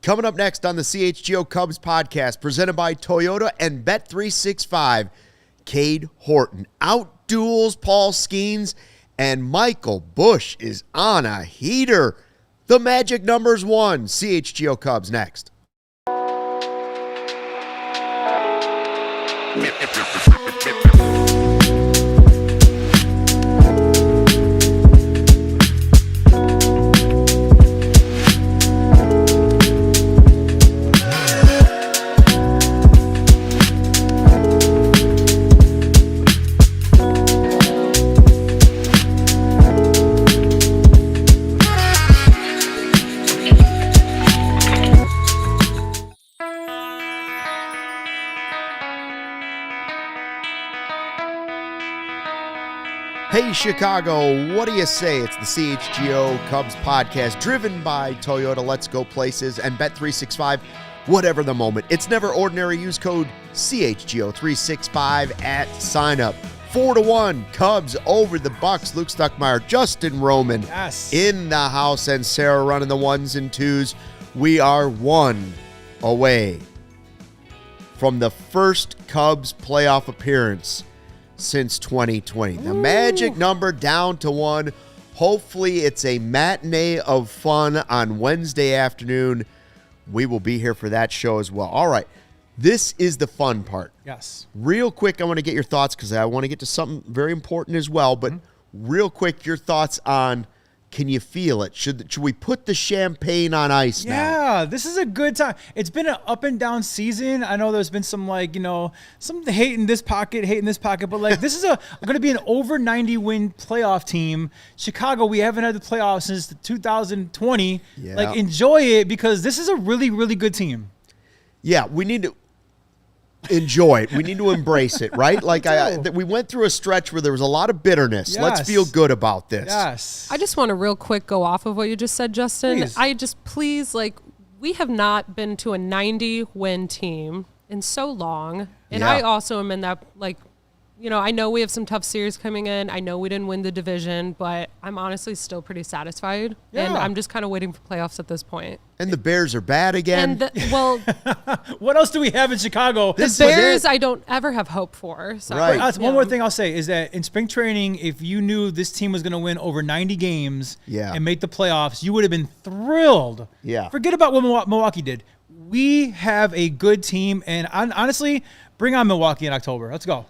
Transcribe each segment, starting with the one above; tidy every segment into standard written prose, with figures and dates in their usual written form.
Coming up next on the CHGO Cubs podcast, presented by Toyota and Bet365, Cade Horton outduels Paul Skenes, and Michael Busch is on a heater. The magic number's 1. CHGO Cubs next. Hey, Chicago, what do you say? It's the CHGO Cubs podcast, driven by Toyota, Let's Go Places, and Bet365, whatever the moment. It's never ordinary. Use code CHGO365 at sign-up. 4-1, Cubs over the Bucks. Luke Stuckmeyer, Justin Roman in the house, and Sarah running the ones and twos. We are 1 away from the first Cubs playoff appearance since 2020. The magic number down to 1. Hopefully it's a matinee of fun on Wednesday afternoon. We will be here for that show as well. All right, this is the fun part. Yes. Real quick, I want to get your thoughts because I want to get to something very important as well. But real quick, your thoughts on, can you feel it? Should we put the champagne on ice now? Yeah, this is a good time. It's been an up and down season. I know there's been some some hate in this pocket, but this is going to be an over 90 win playoff team. Chicago, we haven't had the playoffs since 2020. Yeah. Enjoy it because this is a really, really good team. Yeah, we need to enjoy it. We need to embrace it, right? We went through a stretch where there was a lot of bitterness. Yes. Let's feel good about this. Yes. I just want to real quick go off of what you just said, Justin. Please. We have not been to a 90-win team in so long. And Yeah. I also am in that, I know we have some tough series coming in. I know we didn't win the division, but I'm honestly still pretty satisfied. Yeah. And I'm just kind of waiting for playoffs at this point. And the Bears are bad again. What else do we have in Chicago? The Bears I don't ever have hope for. So. Right. One more thing I'll say is that in spring training, if you knew this team was going to win over 90 games and make the playoffs, you would have been thrilled. Yeah. Forget about what Milwaukee did. We have a good team, and honestly, bring on Milwaukee in October. Let's go.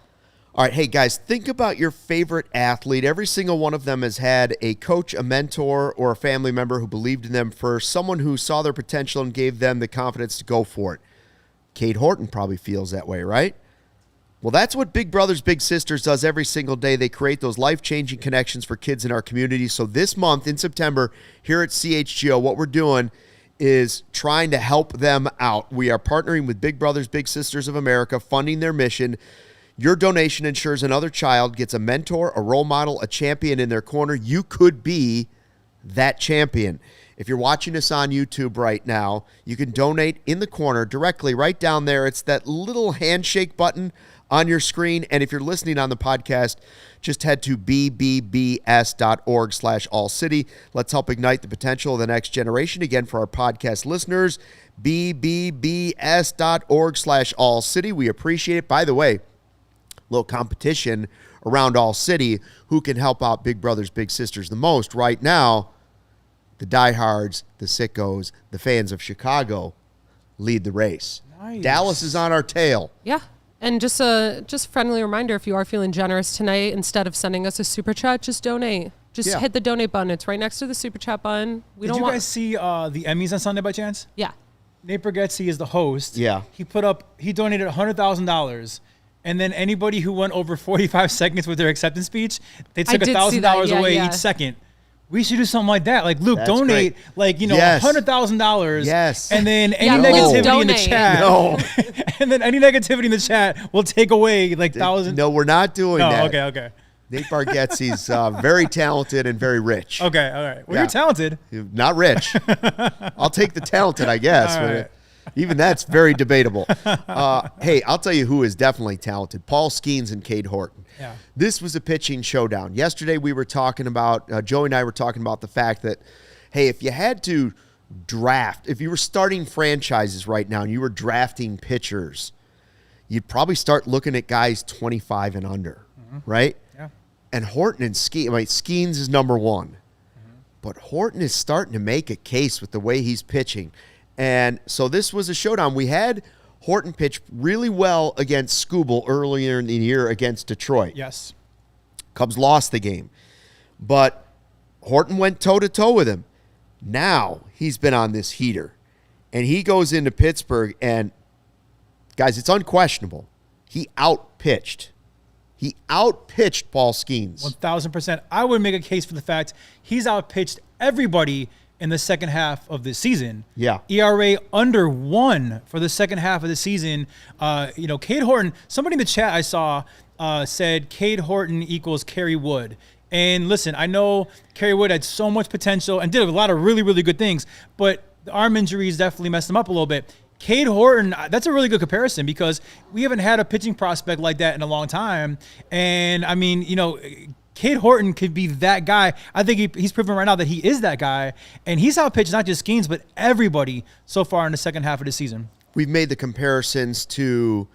All right, hey, guys, think about your favorite athlete. Every single one of them has had a coach, a mentor, or a family member who believed in them first, someone who saw their potential and gave them the confidence to go for it. Cade Horton probably feels that way, right? Well, that's what Big Brothers Big Sisters does every single day. They create those life-changing connections for kids in our community. So this month in September here at CHGO, what we're doing is trying to help them out. We are partnering with Big Brothers Big Sisters of America, funding their mission. Your donation ensures another child gets a mentor, a role model, a champion in their corner. You could be that champion. If you're watching us on YouTube right now, you can donate in the corner directly right down there. It's that little handshake button on your screen. And if you're listening on the podcast, just head to bbbs.org/ALLCITY. Let's help ignite the potential of the next generation. Again, for our podcast listeners, bbbs.org/ALLCITY. We appreciate it. By the way, little competition around All City. Who can help out Big Brothers Big Sisters the most right now? The diehards, the sickos, the fans of Chicago lead the race. Nice. Dallas is on our tail. Yeah. And just a friendly reminder, if you are feeling generous tonight, instead of sending us a super chat, just donate. Just hit the donate button. It's right next to the super chat button. Did you guys see the Emmys on Sunday by chance? Yeah. Nate Bargatze is the host. Yeah. He donated $100,000. And then anybody who went over 45 seconds with their acceptance speech, they took $1,000 away each second. We should do something like that. Like, Luke, donate, $100,000. Yes. And then any negativity in the chat. No. And then any negativity in the chat will take away thousands. No, we're not doing that. Okay. Nate Bargatze's very talented and very rich. Okay, all right. Well, you're talented. Not rich. I'll take the talented, I guess. All right. Even that's very debatable. Hey, I'll tell you who is definitely talented. Paul Skenes and Cade Horton. Yeah. This was a pitching showdown. Yesterday we were talking about, Joey and I were talking about the fact that, hey, if you had to draft, if you were starting franchises right now and you were drafting pitchers, you'd probably start looking at guys 25 and under, right? Yeah. And Horton and Skenes is number one. But Horton is starting to make a case with the way he's pitching. And so this was a showdown. We had Horton pitch really well against Skubal earlier in the year against Detroit. Yes. Cubs lost the game. But Horton went toe-to-toe with him. Now he's been on this heater. And he goes into Pittsburgh, and, guys, it's unquestionable. He outpitched. He outpitched Paul Skenes. 1,000%. I would make a case for the fact he's outpitched everybody in the second half of the season. Yeah. ERA under 1 for the second half of the season. Cade Horton, somebody in the chat I saw said Cade Horton equals Kerry Wood. And listen, I know Kerry Wood had so much potential and did a lot of really, really good things, but the arm injuries definitely messed him up a little bit. Cade Horton, that's a really good comparison because we haven't had a pitching prospect like that in a long time. And, I mean, Cade Horton could be that guy. I think he's proven right now that he is that guy. And he's outpitched not just Skenes, but everybody so far in the second half of the season. We've made the comparisons to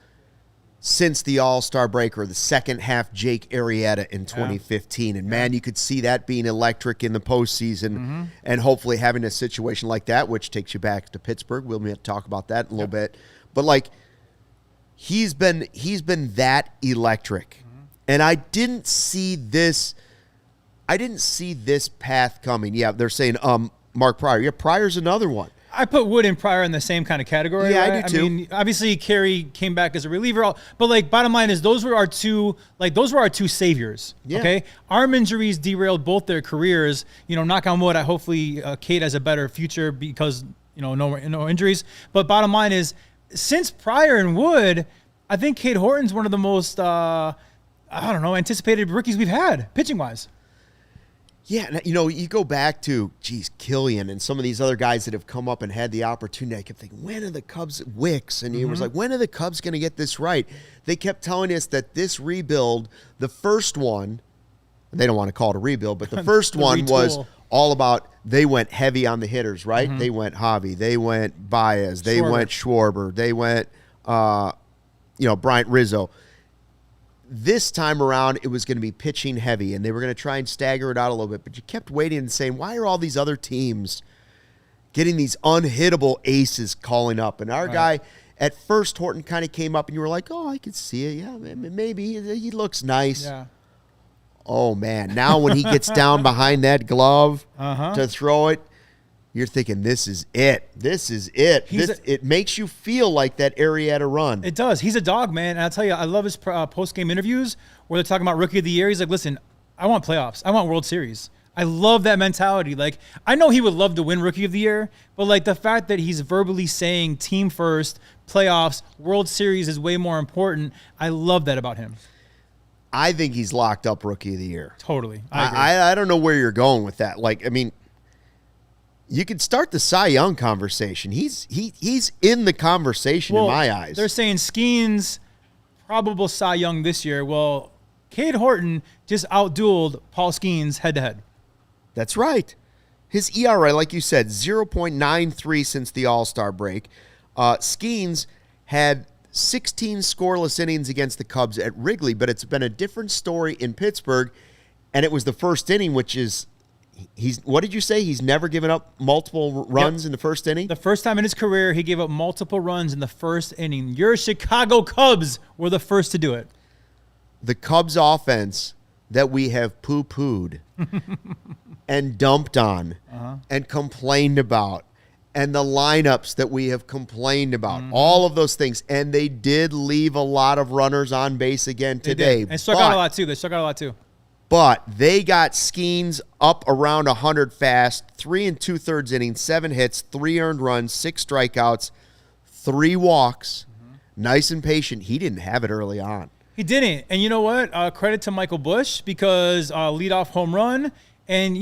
since the All-Star break or the second half Jake Arrieta in 2015. And, man, you could see that being electric in the postseason and hopefully having a situation like that, which takes you back to Pittsburgh. We'll have to talk about that in a little bit. But, like, he's been that electric. And I didn't see this path coming. Yeah, they're saying Mark Pryor. Yeah, Pryor's another one. I put Wood and Pryor in the same kind of category. Yeah, right? I do too. I mean, obviously Kerry came back as a reliever, but like bottom line is those were our two saviors. Yeah. Okay, arm injuries derailed both their careers. Knock on wood. Hopefully Cade has a better future because no injuries. But bottom line is, since Pryor and Wood, I think Cade Horton's one of the most anticipated rookies we've had pitching wise. Yeah, you go back to, Killian and some of these other guys that have come up and had the opportunity. I kept thinking, when are the Cubs Wicks? And he was like, when are the Cubs going to get this right? They kept telling us that this rebuild, the first one, they don't want to call it a rebuild, but the first one was all about they went heavy on the hitters, right? They went Javi, they went Baez, they went Schwarber, they went, Bryant Rizzo. This time around, it was going to be pitching heavy, and they were going to try and stagger it out a little bit. But you kept waiting and saying, why are all these other teams getting these unhittable aces calling up? And our guy, at first, Horton kind of came up, and you were like, oh, I could see it. Yeah, maybe. He looks nice. Yeah. Oh, man. Now when he gets down behind that glove to throw it, you're thinking, this is it. This is it. It makes you feel like that Arrieta run. It does. He's a dog, man. And I'll tell you, I love his post-game interviews where they're talking about Rookie of the Year. He's like, listen, I want playoffs. I want World Series. I love that mentality. Like, I know he would love to win Rookie of the Year, but, like, the fact that he's verbally saying team first, playoffs, World Series is way more important, I love that about him. I think he's locked up Rookie of the Year. Totally. I don't know where you're going with that. Like, I mean, you could start the Cy Young conversation. He's in the conversation in my eyes. They're saying Skenes probable Cy Young this year. Well, Cade Horton just outdueled Paul Skenes head-to-head. That's right. His ERA, like you said, 0.93 since the All-Star break. Skenes had 16 scoreless innings against the Cubs at Wrigley, but it's been a different story in Pittsburgh, and it was the first inning, which is what did you say? He's never given up multiple runs in the first inning? The first time in his career he gave up multiple runs in the first inning. Your Chicago Cubs were the first to do it. The Cubs offense that we have poo-pooed and dumped on and complained about, and the lineups that we have complained about, all of those things. And they did leave a lot of runners on base again today. And struck out a lot too. But they got Skenes up around 100 fast, 3 2/3 innings, 7 hits, 3 earned runs, 6 strikeouts, 3 walks. Nice and patient. He didn't have it early on. He didn't. And you know what? Credit to Michael Busch because leadoff home run. And,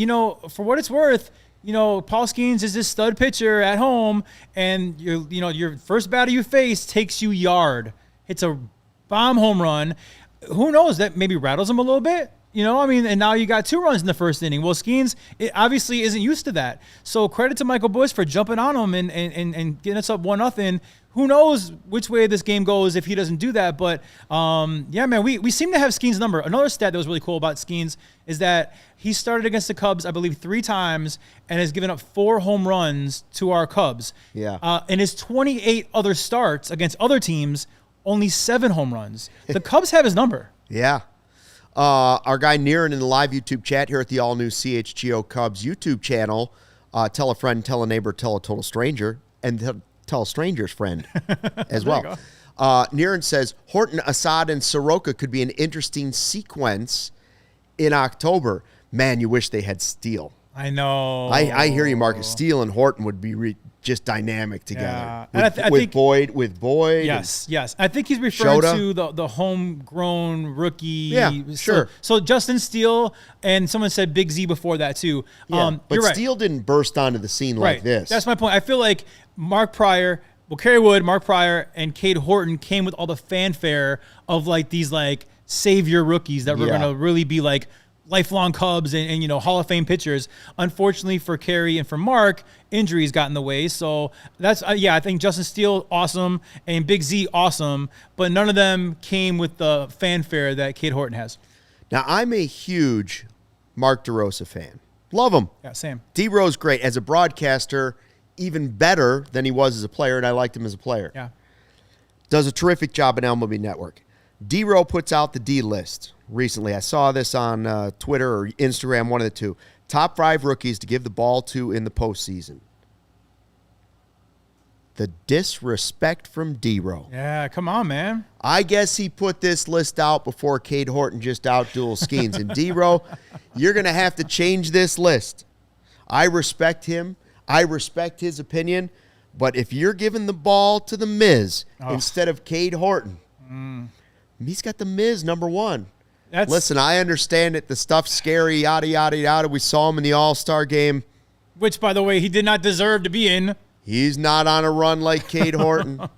for what it's worth, Paul Skenes is this stud pitcher at home, and your first batter you face takes you yard. It's a bomb home run. Who knows? That maybe rattles him a little bit. and now you got 2 runs in the first inning. Well, Skenes obviously isn't used to that. So credit to Michael Busch for jumping on him and getting us up 1-0. Who knows which way this game goes if he doesn't do that. But, yeah, man, we seem to have Skenes' number. Another stat that was really cool about Skenes is that he started against the Cubs, I believe, 3 times and has given up 4 home runs to our Cubs. Yeah. In his 28 other starts against other teams, only 7 home runs. The Cubs have his number. Yeah. Our guy Niren in the live YouTube chat here at the all-new CHGO Cubs YouTube channel. Tell a friend, tell a neighbor, tell a total stranger, and tell a stranger's friend as well. Niren says, Horton, Assad, and Soroka could be an interesting sequence in October. Man, you wish they had Steele. I know. I hear you, Marcus. Steele and Horton would be just dynamic together. Yeah. I think with Boyd. Yes. I think he's referring Shota. to the homegrown rookie. Yeah, sure. So Justin Steele, and someone said Big Z before that too. Yeah, but you're right. Steele didn't burst onto the scene like this. That's my point. I feel like Kerry Wood, Mark Pryor, and Cade Horton came with all the fanfare of like these like savior rookies that were going to really be like lifelong Cubs and Hall of Fame pitchers. Unfortunately for Kerry and for Mark, injuries got in the way. So that's I think Justin Steele awesome and Big Z awesome, but none of them came with the fanfare that Cade Horton has. Now I'm a huge Mark DeRosa fan. Love him. Yeah, same. D-Rose great as a broadcaster, even better than he was as a player, and I liked him as a player. Yeah. Does a terrific job at MLB Network. D-Row puts out the D list recently. I saw this on Twitter or Instagram, one of the two. Top 5 rookies to give the ball to in the postseason. The disrespect from D-Row. Yeah, come on, man. I guess he put this list out before Cade Horton just outdueled Skenes. And D-Row, you're going to have to change this list. I respect him. I respect his opinion. But if you're giving the ball to the Miz instead of Cade Horton, he's got the Miz number 1. Listen, I understand it. The stuff's scary, yada, yada, yada. We saw him in the All-Star game. Which, by the way, he did not deserve to be in. He's not on a run like Cade Horton.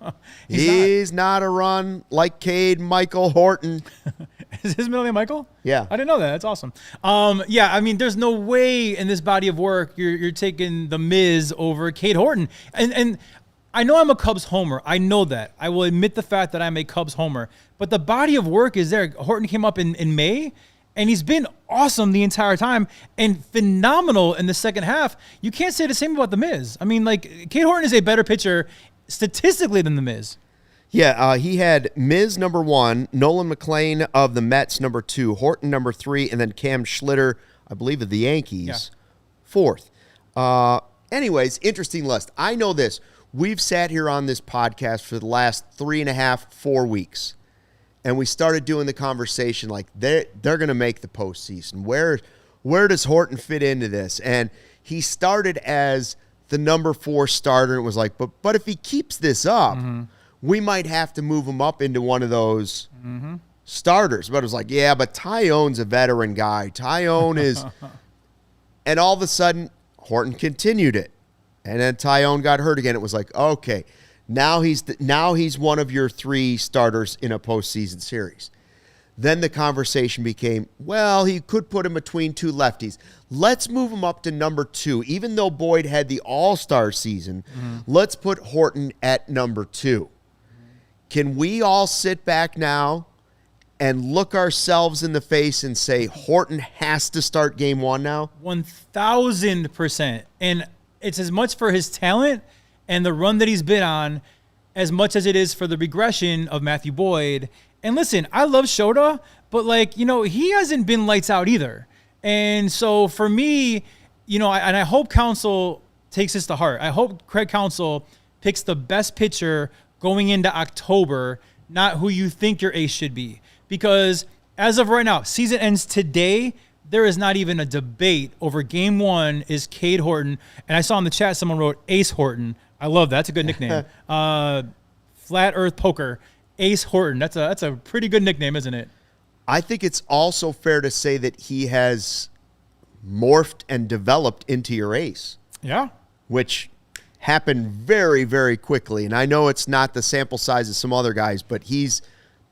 He's not a run like Cade Michael Horton. Is his middle name Michael? Yeah. I didn't know that. That's awesome. Yeah, I mean, there's no way in this body of work you're taking the Miz over Cade Horton. And I know I'm a Cubs homer. I know that. I will admit the fact that I'm a Cubs homer. But the body of work is there. Horton came up in May, and he's been awesome the entire time and phenomenal in the second half. You can't say the same about the Miz. I mean, like, Cade Horton is a better pitcher statistically than the Miz. Yeah, he had Miz number 1, Nolan McLean of the Mets number 2, Horton number 3, and then Cam Schlitter, I believe, of the Yankees, 4th. Anyways, interesting list. I know this. We've sat here on this podcast for the last 3.5, 4 weeks, and we started doing the conversation like they're going to make the postseason. Where does Horton fit into this? And he started as the number 4 starter, and it was like, but if he keeps this up, we might have to move him up into one of those starters. But it was like, yeah, but Tyone's a veteran guy. Tyone is – and all of a sudden, Horton continued it. And then Tyone got hurt again. It was like, okay, now he's one of your 3 starters in a postseason series. Then the conversation became, well, he could put him between 2 lefties. Let's move him up to number 2. Even though Boyd had the all-star season, let's put Horton at number 2. Can we all sit back now and look ourselves in the face and say Horton has to start game 1 now? 1,000%. And it's as much for his talent and the run that he's been on as much as it is for the regression of Matthew Boyd. And listen, I love Shota, but he hasn't been lights out either. And so for me, I hope Counsell takes this to heart. I hope Craig Counsell picks the best pitcher going into October, not who you think your ace should be. Because as of right now, season ends today. There is not even a debate over game 1 is Cade Horton. And I saw in the chat someone wrote Ace Horton. I love that. That's a good nickname. Flat Earth Poker. Ace Horton. That's a pretty good nickname, isn't it? I think it's also fair to say that he has morphed and developed into your ace. Yeah. Which happened very, very quickly. And I know it's not the sample size of some other guys, but he's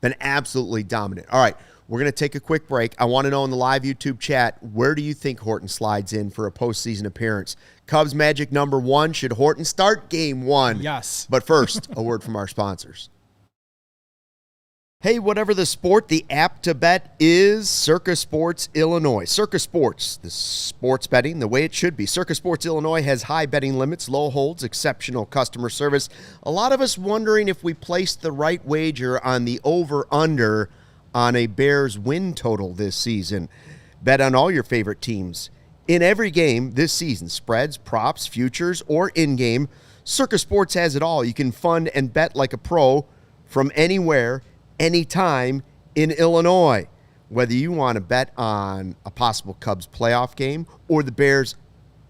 been absolutely dominant. All right. We're going to take a quick break. I want to know in the live YouTube chat, where do you think Horton slides in for a postseason appearance? Cubs magic number 1. Should Horton start game 1? Yes. But first, a word from our sponsors. Hey, whatever the sport, the app to bet is Circa Sports Illinois. Circa Sports, the sports betting the way it should be. Circa Sports Illinois has high betting limits, low holds, exceptional customer service. A lot of us wondering if we placed the right wager on the over-under on a Bears win total this season. Bet on all your favorite teams in every game this season. Spreads, props, futures, or in-game. Circa Sports has it all. You can fund and bet like a pro from anywhere, anytime in Illinois. Whether you want to bet on a possible Cubs playoff game or the Bears'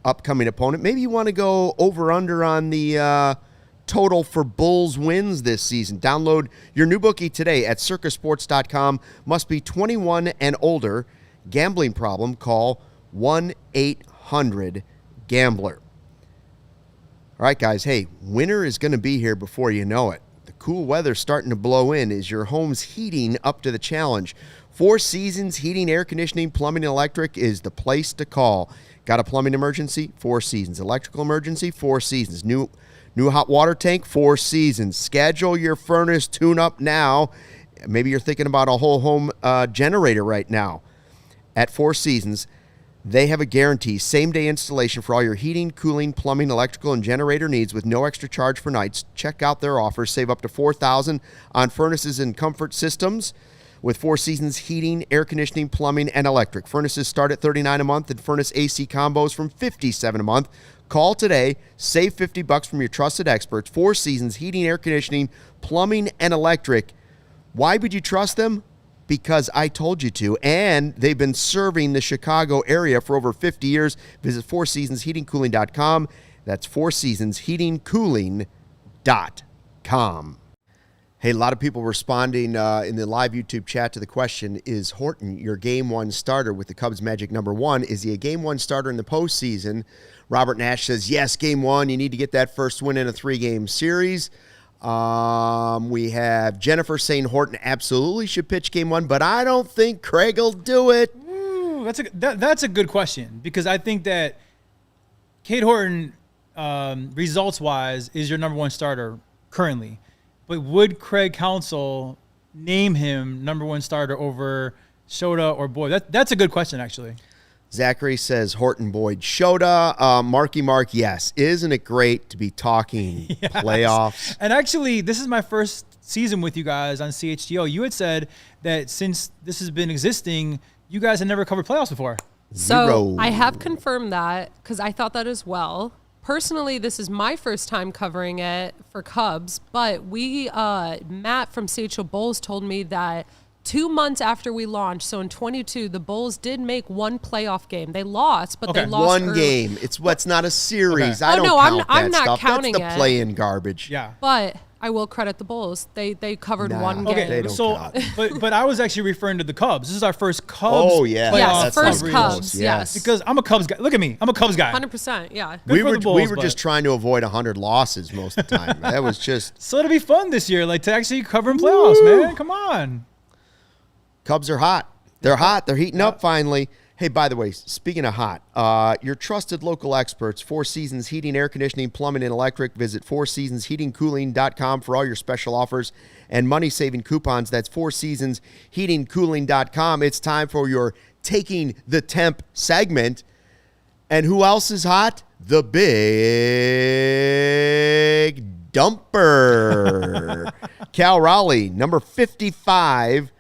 upcoming opponent, maybe you want to go over-under on the total for Bulls wins this season. Download your new bookie today at circasports.com. Must be 21 and older. Gambling problem? Call 1-800-GAMBLER. All right, guys. Hey, winter is going to be here before you know it. The cool weather starting to blow in. Is your home's heating up to the challenge? Four Seasons Heating, Air Conditioning, Plumbing, and Electric is the place to call. Got a plumbing emergency? Four Seasons. Electrical emergency? Four Seasons. New hot water tank? Four Seasons. Schedule your furnace tune-up now. Maybe you're thinking about a whole home generator right now. At Four Seasons, they have a guarantee, same-day installation for all your heating, cooling, plumbing, electrical, and generator needs with no extra charge for nights. Check out their offers. Save up to $4,000 on furnaces and comfort systems with Four Seasons Heating, Air Conditioning, Plumbing, and Electric. Furnaces start at $39 a month and furnace AC combos from $57 a month. Call today. Save $50 from your trusted experts. Four Seasons Heating, Air Conditioning, Plumbing, and Electric. Why would you trust them? Because I told you to, and they've been serving the Chicago area for over 50 years. Visit fourseasonsheatingcooling.com. That's fourseasonsheatingcooling.com. Hey, a lot of people responding in the live YouTube chat to the question, is Horton your Game 1 starter with the Cubs Magic number 1? Is he a Game 1 starter in the postseason? Robert Nash says, yes, Game 1. You need to get that first win in a 3-game series. We have Jennifer saying Horton absolutely should pitch Game 1, but I don't think Craig will do it. Ooh, that's a good question, because I think that Cade Horton, results-wise, is your number 1 starter currently. But would Craig Counsell name him number 1 starter over Shota or Boyd? That's a good question, actually. Zachary says Horton, Boyd, Shota. Marky Mark, yes. Isn't it great to be talking playoffs? And actually, this is my first season with you guys on CHGO. You had said that since this has been existing, you guys had never covered playoffs before. So I have confirmed that because I thought that as well. Personally, this is my first time covering it for Cubs, but Matt from CHGO Bulls told me that 2 months after we launched, so in 22, the Bulls did make one playoff game. They lost, but they lost one early. Game. It's not a series. Okay. I don't count I'm that not stuff. counting That's the it. play-in garbage. Yeah. But I will credit the Bulls. They covered one game. They don't count. but I was actually referring to the Cubs. This is our first Cubs. Oh yeah, playoff Yes, first coverage. Cubs. Yes. Because I'm a Cubs guy. Look at me. I'm a Cubs guy. 100%. Yeah. We for the Bulls, were but- just trying to avoid 100 losses most of the time. That was just. So it'll be fun this year, like to actually covering playoffs, man. Come on. Cubs are hot. They're hot. They're heating up finally. Hey, by the way, speaking of hot, your trusted local experts, Four Seasons Heating, Air Conditioning, Plumbing, and Electric. Visit fourseasonsheatingcooling.com for all your special offers and money-saving coupons. That's fourseasonsheatingcooling.com. It's time for your Taking the Temp segment. And who else is hot? The Big Dumper. Cal Raleigh, number 55.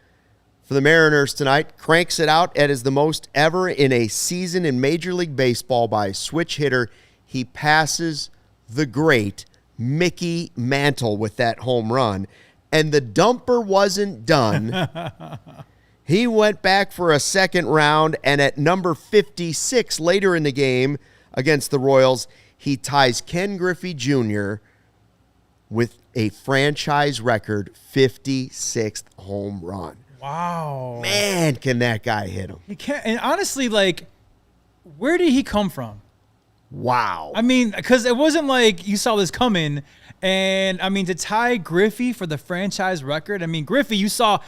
For the Mariners tonight, cranks it out as the most ever in a season in Major League Baseball by a switch hitter. He passes the great Mickey Mantle with that home run. And the Dumper wasn't done. He went back for a second round, and at number 56 later in the game against the Royals, he ties Ken Griffey Jr. with a franchise record 56th home run. Wow. Man, can that guy hit him. He can't. And honestly, like, where did he come from? Wow. I mean, because it wasn't like you saw this coming. And I mean, to tie Griffey for the franchise record, I mean, Griffey, you saw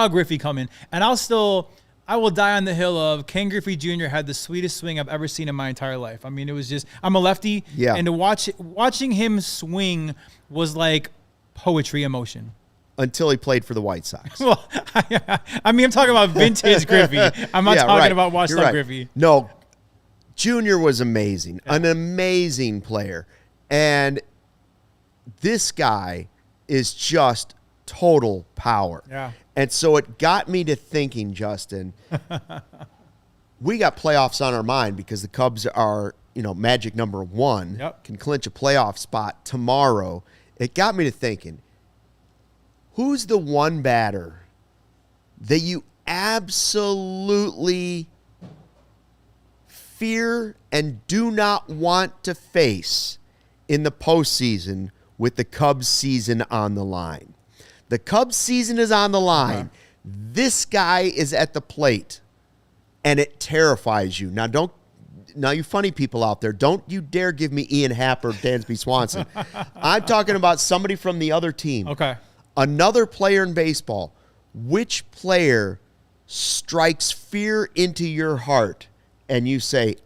Griffey coming. And I will die on the hill of Ken Griffey Jr. had the sweetest swing I've ever seen in my entire life. I mean, it was just, I'm a lefty. Yeah. And to watching him swing was like poetry in motion. Until he played for the White Sox. Well, I mean, I'm talking about vintage Griffey. I'm not talking about washed up Griffey. No, Junior was amazing, an amazing player. And this guy is just total power. Yeah. And so it got me to thinking, Justin, we got playoffs on our mind because the Cubs are, magic number 1, can clinch a playoff spot tomorrow. It got me to thinking, who's the one batter that you absolutely fear and do not want to face in the postseason with the Cubs season on the line? The Cubs season is on the line. This guy is at the plate, and it terrifies you. Now, you funny people out there, don't you dare give me Ian Happ or Dansby Swanson. I'm talking about somebody from the other team. Okay. Another player in baseball. Which player strikes fear into your heart and you say,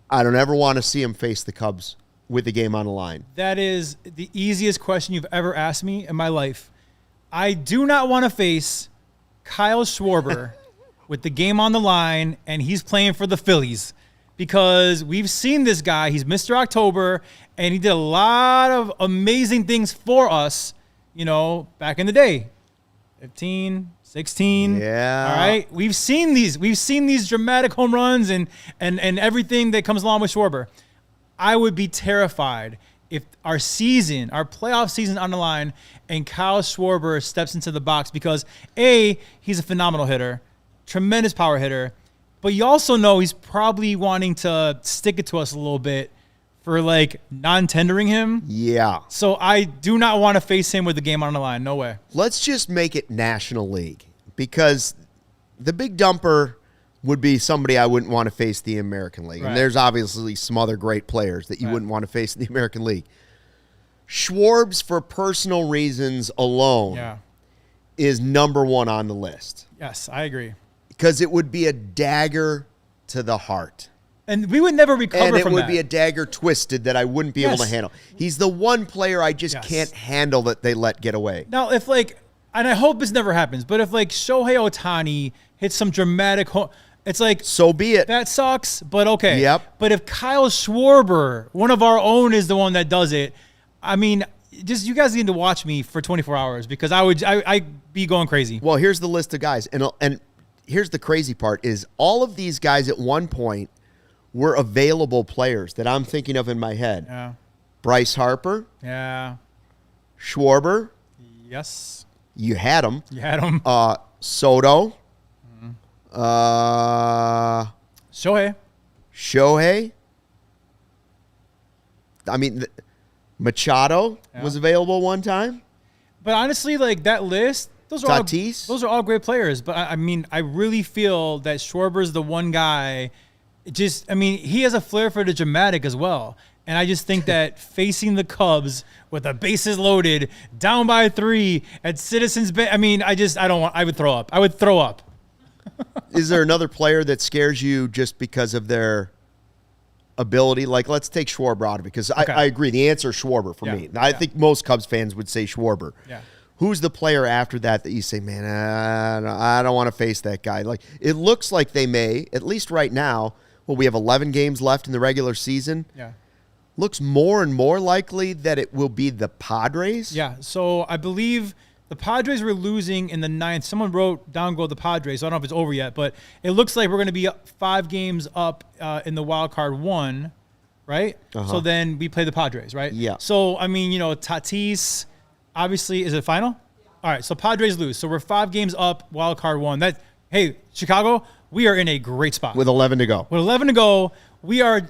I don't ever want to see him face the Cubs with the game on the line? That is the easiest question you've ever asked me in my life. I do not want to face Kyle Schwarber with the game on the line and he's playing for the Phillies, because we've seen this guy. He's Mr. October, and he did a lot of amazing things for us, back in the day. 15, 16. Yeah. All right. We've seen these dramatic home runs and everything that comes along with Schwarber. I would be terrified if our playoff season on the line and Kyle Schwarber steps into the box, because he's a phenomenal hitter, tremendous power hitter, but you also know he's probably wanting to stick it to us a little bit for non-tendering him. Yeah. So I do not want to face him with the game on the line. No way. Let's just make it National League, because the big dumper would be somebody I wouldn't want to face the American League. Right. And there's obviously some other great players that you wouldn't want to face in the American League. Schwarb's, for personal reasons alone, is number 1 on the list. Yes, I agree. Because it would be a dagger to the heart. And we would never recover from that. And it would be a dagger twisted that I wouldn't be able to handle. He's the one player I just can't handle that they let get away. Now, if and I hope this never happens, but if Shohei Ohtani hits some dramatic it's so be it. That sucks, but okay. Yep. But if Kyle Schwarber, one of our own, is the one that does it, I mean, just you guys need to watch me for 24 hours, because I'd be going crazy. Well, here's the list of guys. And here's the crazy part is all of these guys at one point were available players that I'm thinking of in my head. Yeah. Bryce Harper. Yeah. Schwarber. Yes. You had him. Shohei. Soto. Shohei. I mean, Machado was available one time. But honestly, that list, those are all great players. But I mean, I really feel that Schwarber's the one guy. He has a flair for the dramatic as well. And I just think that facing the Cubs with the bases loaded, down by 3 at Citizens Bank, I would throw up. Is there another player that scares you just because of their ability? Let's take Schwarber out of it, because I agree. The answer is Schwarber for me. I think most Cubs fans would say Schwarber. Yeah. Who's the player after that you say, man, I don't want to face that guy? It looks like they may, at least right now, we have 11 games left in the regular season. Yeah. Looks more and more likely that it will be the Padres. Yeah. So I believe the Padres were losing in the 9th. Someone wrote down the Padres. So I don't know if it's over yet, but it looks like we're going to be 5 games up in the wild card 1, right? So then we play the Padres, right? Yeah. So, Tatis, obviously, is it final? All right. So Padres lose. So we're 5 games up, wild card 1. Hey, Chicago, we are in a great spot. With 11 to go. With 11 to go, we are,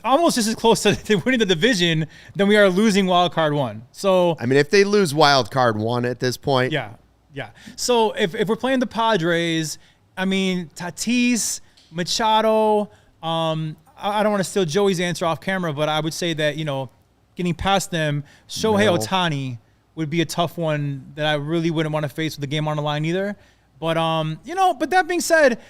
almost just as close to winning the division than we are losing wild card 1. So, if they lose wild card 1 at this point. Yeah. So if we're playing the Padres, Tatis, Machado, I don't want to steal Joey's answer off camera, but I would say that, getting past them, Shohei Ohtani would be a tough one that I really wouldn't want to face with the game on the line either. But, but that being said,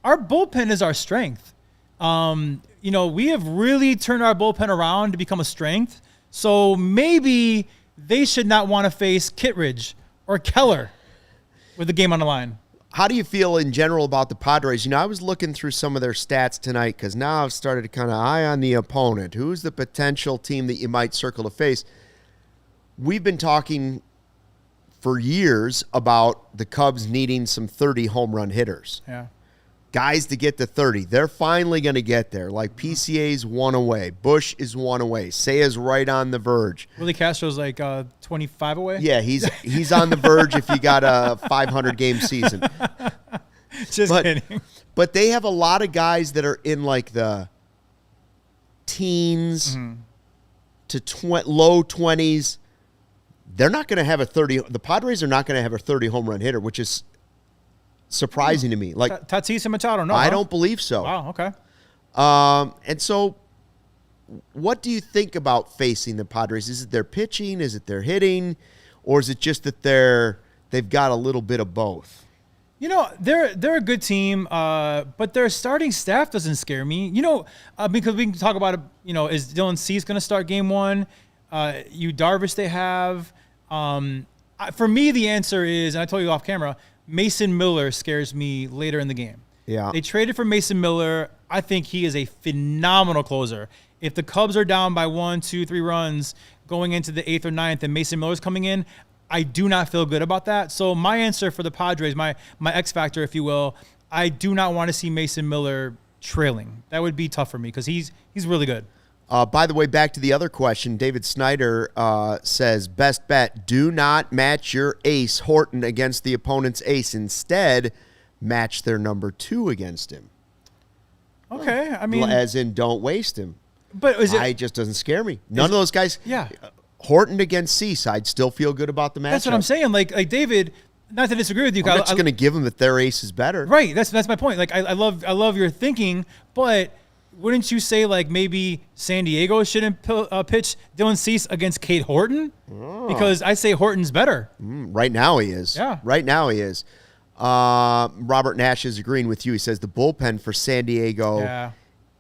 our bullpen is our strength. We have really turned our bullpen around to become a strength. So maybe they should not want to face Kittredge or Keller with the game on the line. How do you feel in general about the Padres? I was looking through some of their stats tonight because now I've started to kind of eye on the opponent. Who's the potential team that you might circle to face? We've been talking for years about the Cubs needing some 30 home run hitters. Yeah. Guys to get to 30. They're finally going to get there. Like PCA's one away. Busch is one away. Seiya's right on the verge. Willie Castro's like 25 away? Yeah, he's on the verge if you got a 500-game season. Just kidding. But they have a lot of guys that are in like the teens to low 20s. They're not going to have a 30. The Padres are not going to have a 30 home run hitter, which is surprising to me. Like Tatis and Machado, no. I don't believe so. Wow, okay. And so what do you think about facing the Padres? Is it their pitching? Is it their hitting? Or is it just that they've got a little bit of both? They're a good team, but their starting staff doesn't scare me. Because we can talk about it, is Dylan Cease going to start game one? Darvish they have. For me, the answer is, and I told you off camera, Mason Miller scares me later in the game. Yeah. They traded for Mason Miller. I think he is a phenomenal closer. If the Cubs are down by 1, 2, 3 runs going into the 8th or 9th and Mason Miller's coming in, I do not feel good about that. So my answer for the Padres, my X factor, if you will, I do not want to see Mason Miller trailing. That would be tough for me because he's really good. By the way, back to the other question, David Snyder says, best bet, do not match your ace, Horton, against the opponent's ace. Instead, match their number 2 against him. Okay, I mean... As in, don't waste him. But is it... It just doesn't scare me. None of those guys... Yeah. Horton against Cease, I'd still feel good about the matchup. That's what I'm saying. Like David, not to disagree with you. I'm not just going to give them that their ace is better. Right, that's my point. Like, I love your thinking, but... Wouldn't you say like maybe San Diego shouldn't pitch Dylan Cease against Cade Horton? Oh. Because I say Horton's better. Right now he is. Yeah. Right now he is. Robert Nash is agreeing with you. He says the bullpen for San Diego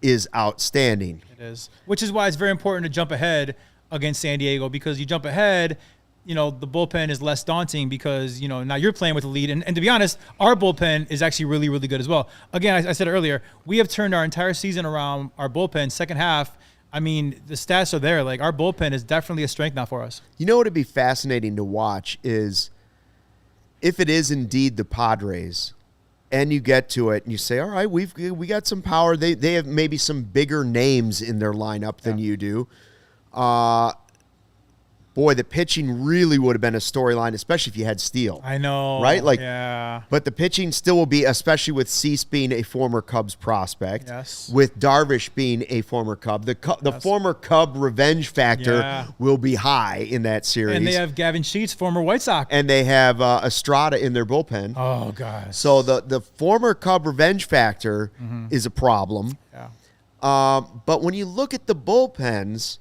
is outstanding. It is. Which is why it's very important to jump ahead against San Diego because you jump ahead, the bullpen is less daunting because, now you're playing with the lead. And to be honest, our bullpen is actually really, really good as well. Again, I said earlier, we have turned our entire season around our bullpen. Second half, I mean, the stats are there. Like, our bullpen is definitely a strength now for us. You know what would be fascinating to watch is if it is indeed the Padres and you get to it and you say, all right, we got some power. They have maybe some bigger names in their lineup than you do. Boy, the pitching really would have been a storyline, especially if you had Steele. I know. Right? Yeah. But the pitching still will be, especially with Cease being a former Cubs prospect. Yes. With Darvish being a former Cub. The former Cub revenge factor will be high in that series. And they have Gavin Sheets, former White Sox. And they have Estrada in their bullpen. Oh, God. So the former Cub revenge factor is a problem. Yeah. But when you look at the bullpens,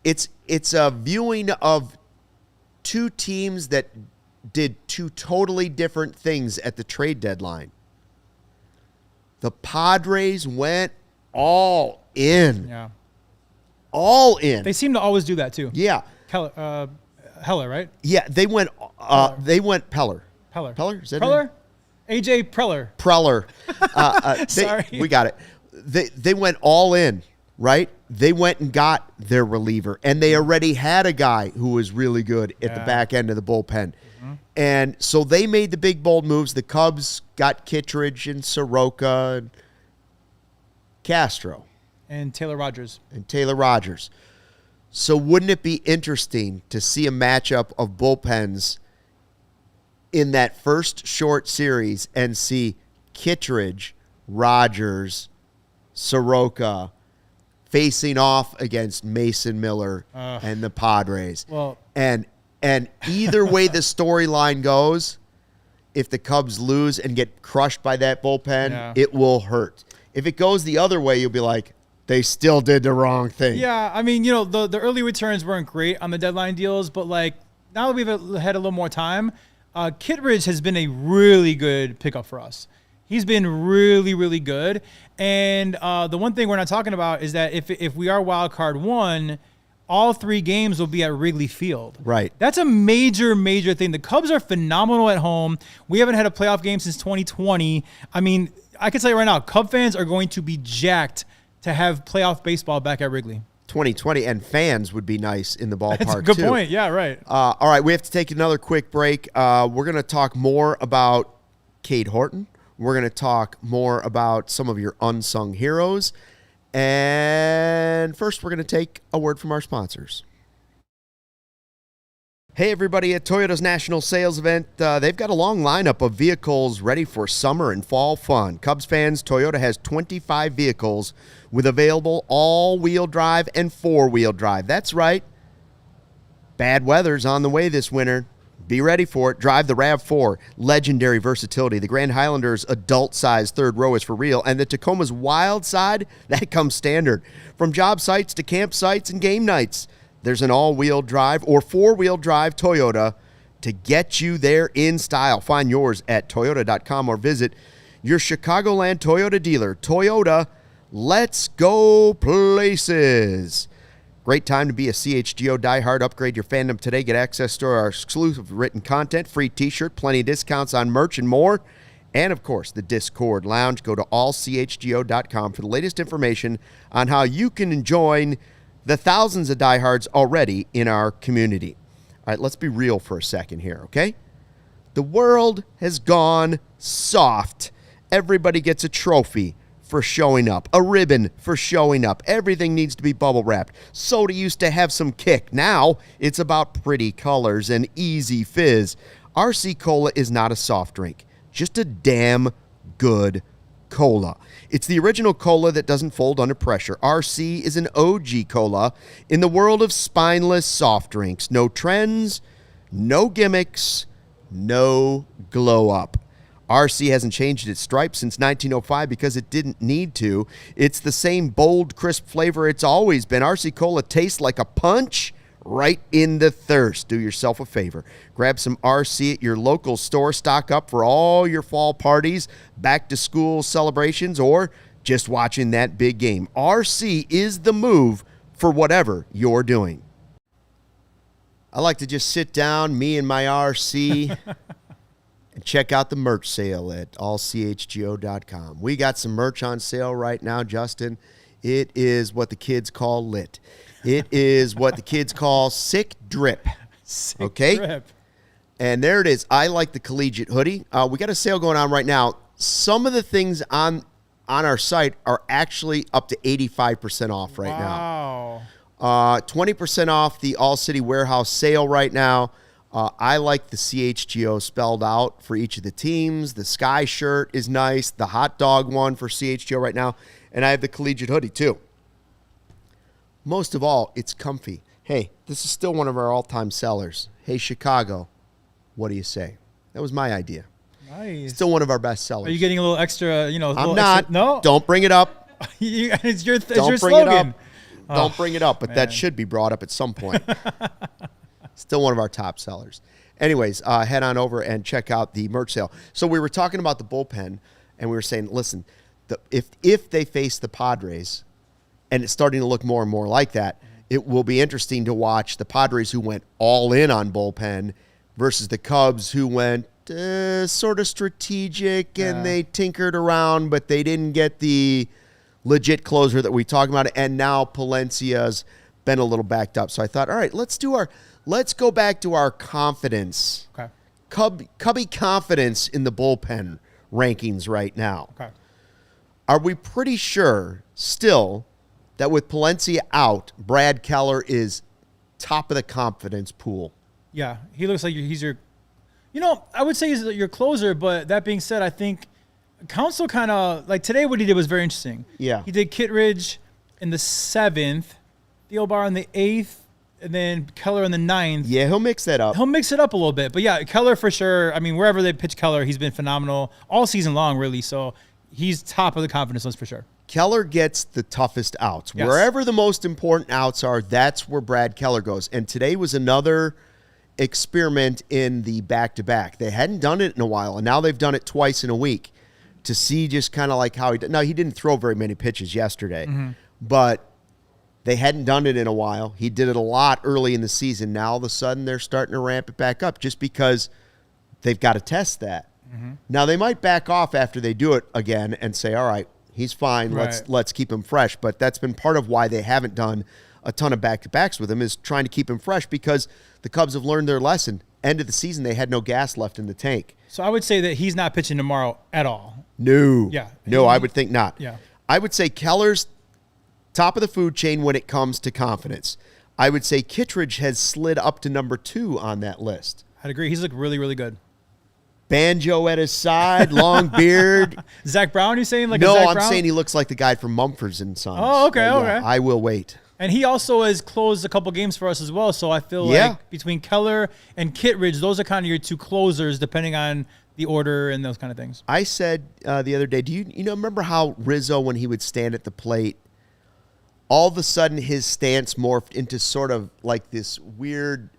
it's a viewing of two teams that did two totally different things at the trade deadline. The Padres went all in. Yeah. All in. They seem to always do that too. Yeah. Heller, right? Yeah, they went Peller. Peller. Is that Preller? AJ Preller. Preller. Sorry. We got it. They went all in, right? They went and got their reliever, and they already had a guy who was really good at the back end of the bullpen. And so they made the big, bold moves. The Cubs got Kittredge and Soroka and Castro. And Taylor Rogers. So wouldn't it be interesting to see a matchup of bullpens in that first short series and see Kittredge, Rogers, Soroka facing off against Mason Miller and the Padres? Well, and either way the storyline goes, if the Cubs lose and get crushed by that bullpen, it will hurt. If it goes the other way, you'll be like, they still did the wrong thing. Yeah, I mean, the early returns weren't great on the deadline deals, but like now that we've had a little more time, Kittredge has been a really good pickup for us. He's been really, really good. And the one thing we're not talking about is that if we are wild card one, all 3 games will be at Wrigley Field. Right. That's a major, major thing. The Cubs are phenomenal at home. We haven't had a playoff game since 2020. I mean, I can tell you right now, Cub fans are going to be jacked to have playoff baseball back at Wrigley. 2020, and fans would be nice in the ballpark, That's a good too. point. Yeah, right. All right, we have to take another quick break. We're going to talk more about Cade Horton. We're going to talk more about some of your unsung heroes. And first, we're going to take a word from our sponsors. Hey, everybody, at Toyota's National Sales Event, they've got a long lineup of vehicles ready for summer and fall fun. Cubs fans, Toyota has 25 vehicles with available all-wheel drive and four-wheel drive. That's right. Bad weather's on the way this winter. Be ready for it. Drive the RAV4, legendary versatility. The Grand Highlander's adult-sized third row is for real, and the Tacoma's wild side, that comes standard. From job sites to campsites and game nights, there's an all-wheel drive or four-wheel drive Toyota to get you there in style. Find yours at toyota.com or visit your Chicagoland Toyota dealer. Toyota, let's go places. Great time to be a CHGO diehard. Upgrade your fandom today. Get access to our exclusive written content, free t-shirt, plenty of discounts on merch and more. And, of course, the Discord Lounge. Go to allchgo.com for the latest information on how you can join the thousands of diehards already in our community. All right, let's be real for a second here, okay? The world has gone soft. Everybody gets a trophy for showing up, a ribbon for showing up. Everything needs to be bubble wrapped. Soda used to have some kick. Now it's about pretty colors and easy fizz. RC Cola is not a soft drink, just a damn good cola. It's the original cola that doesn't fold under pressure. RC is an OG cola in the world of spineless soft drinks. No trends, no gimmicks, no glow up. RC hasn't changed its stripes since 1905 because it didn't need to. It's the same bold, crisp flavor it's always been. RC Cola tastes like a punch right in the thirst. Do yourself a favor. Grab some RC at your local store. Stock up for all your fall parties, back-to-school celebrations, or just watching that big game. RC is the move for whatever you're doing. I like to just sit down, me and my RC, and check out the merch sale at allchgo.com. We got some merch on sale right now, Justin. It is what the kids call lit. It is what the kids call sick drip. Sick drip. And there it is. I like the collegiate hoodie. We got a sale going on right now. Some of the things on our site are actually up to 85% off right now. Wow. 20% off the All-City Warehouse sale right now. I like the CHGO spelled out for each of the teams. The Sky shirt is nice. The hot dog one for CHGO right now. And I have the collegiate hoodie too. Most of all, it's comfy. Hey, this is still one of our all-time sellers. Hey, Chicago, what do you say? That was my idea. Nice. Still one of our best sellers. Are you getting a little extra, I'm little not. Extra? No? Don't bring it up. It's your Don't bring slogan. it up. Don't bring it up, but that should be brought up at some point. Still one of our top sellers. Anyways, head on over and check out the merch sale. So we were talking about the bullpen, and we were saying, listen, if they face the Padres, and it's starting to look more and more like that, it will be interesting to watch the Padres who went all in on bullpen versus the Cubs who went sort of strategic and they tinkered around, but they didn't get the legit closer that we talked about. And now Palencia's been a little backed up. So I thought, all right, let's go back to our confidence. Okay. Cubby confidence in the bullpen rankings right now. Okay. Are we pretty sure still that with Palencia out, Brad Keller is top of the confidence pool? Yeah, he looks like he's your, I would say he's your closer, but that being said, I think Counsell kind of, like today what he did was very interesting. Yeah. He did Kittredge in the 7th, Thielbar in the 8th, and then Keller in the 9th. Yeah, he'll mix that up. He'll mix it up a little bit. But yeah, Keller for sure. I mean, wherever they pitch Keller, he's been phenomenal all season long, really. So he's top of the confidence list for sure. Keller gets the toughest outs. Yes. Wherever the most important outs are, that's where Brad Keller goes. And today was another experiment in the back-to-back. They hadn't done it in a while, and now they've done it twice in a week to see just kind of like how he did. Now, he didn't throw very many pitches yesterday, but they hadn't done it in a while. He did it a lot early in the season. Now, all of a sudden, they're starting to ramp it back up just because they've got to test that. Now, they might back off after they do it again and say, all right, he's fine. Right. Let's keep him fresh. But that's been part of why they haven't done a ton of back-to-backs with him, is trying to keep him fresh because the Cubs have learned their lesson. End of the season, they had no gas left in the tank. So I would say that he's not pitching tomorrow at all. No. Yeah. No, I would think not. Yeah. I would say Keller's top of the food chain when it comes to confidence. I would say Kittredge has slid up to number 2 on that list. I'd agree. He's looked really, really good. Banjo at his side, long beard. Zach Brown, you saying? Like No, a Zach I'm Brown? saying he looks like the guy from Mumford & Sons. Oh, okay, But okay. I will wait. And he also has closed a couple games for us as well. So I feel like between Keller and Kittredge, those are kind of your two closers, depending on the order and those kind of things. I said the other day, do you remember how Rizzo, when he would stand at the plate, all of a sudden his stance morphed into sort of like this weird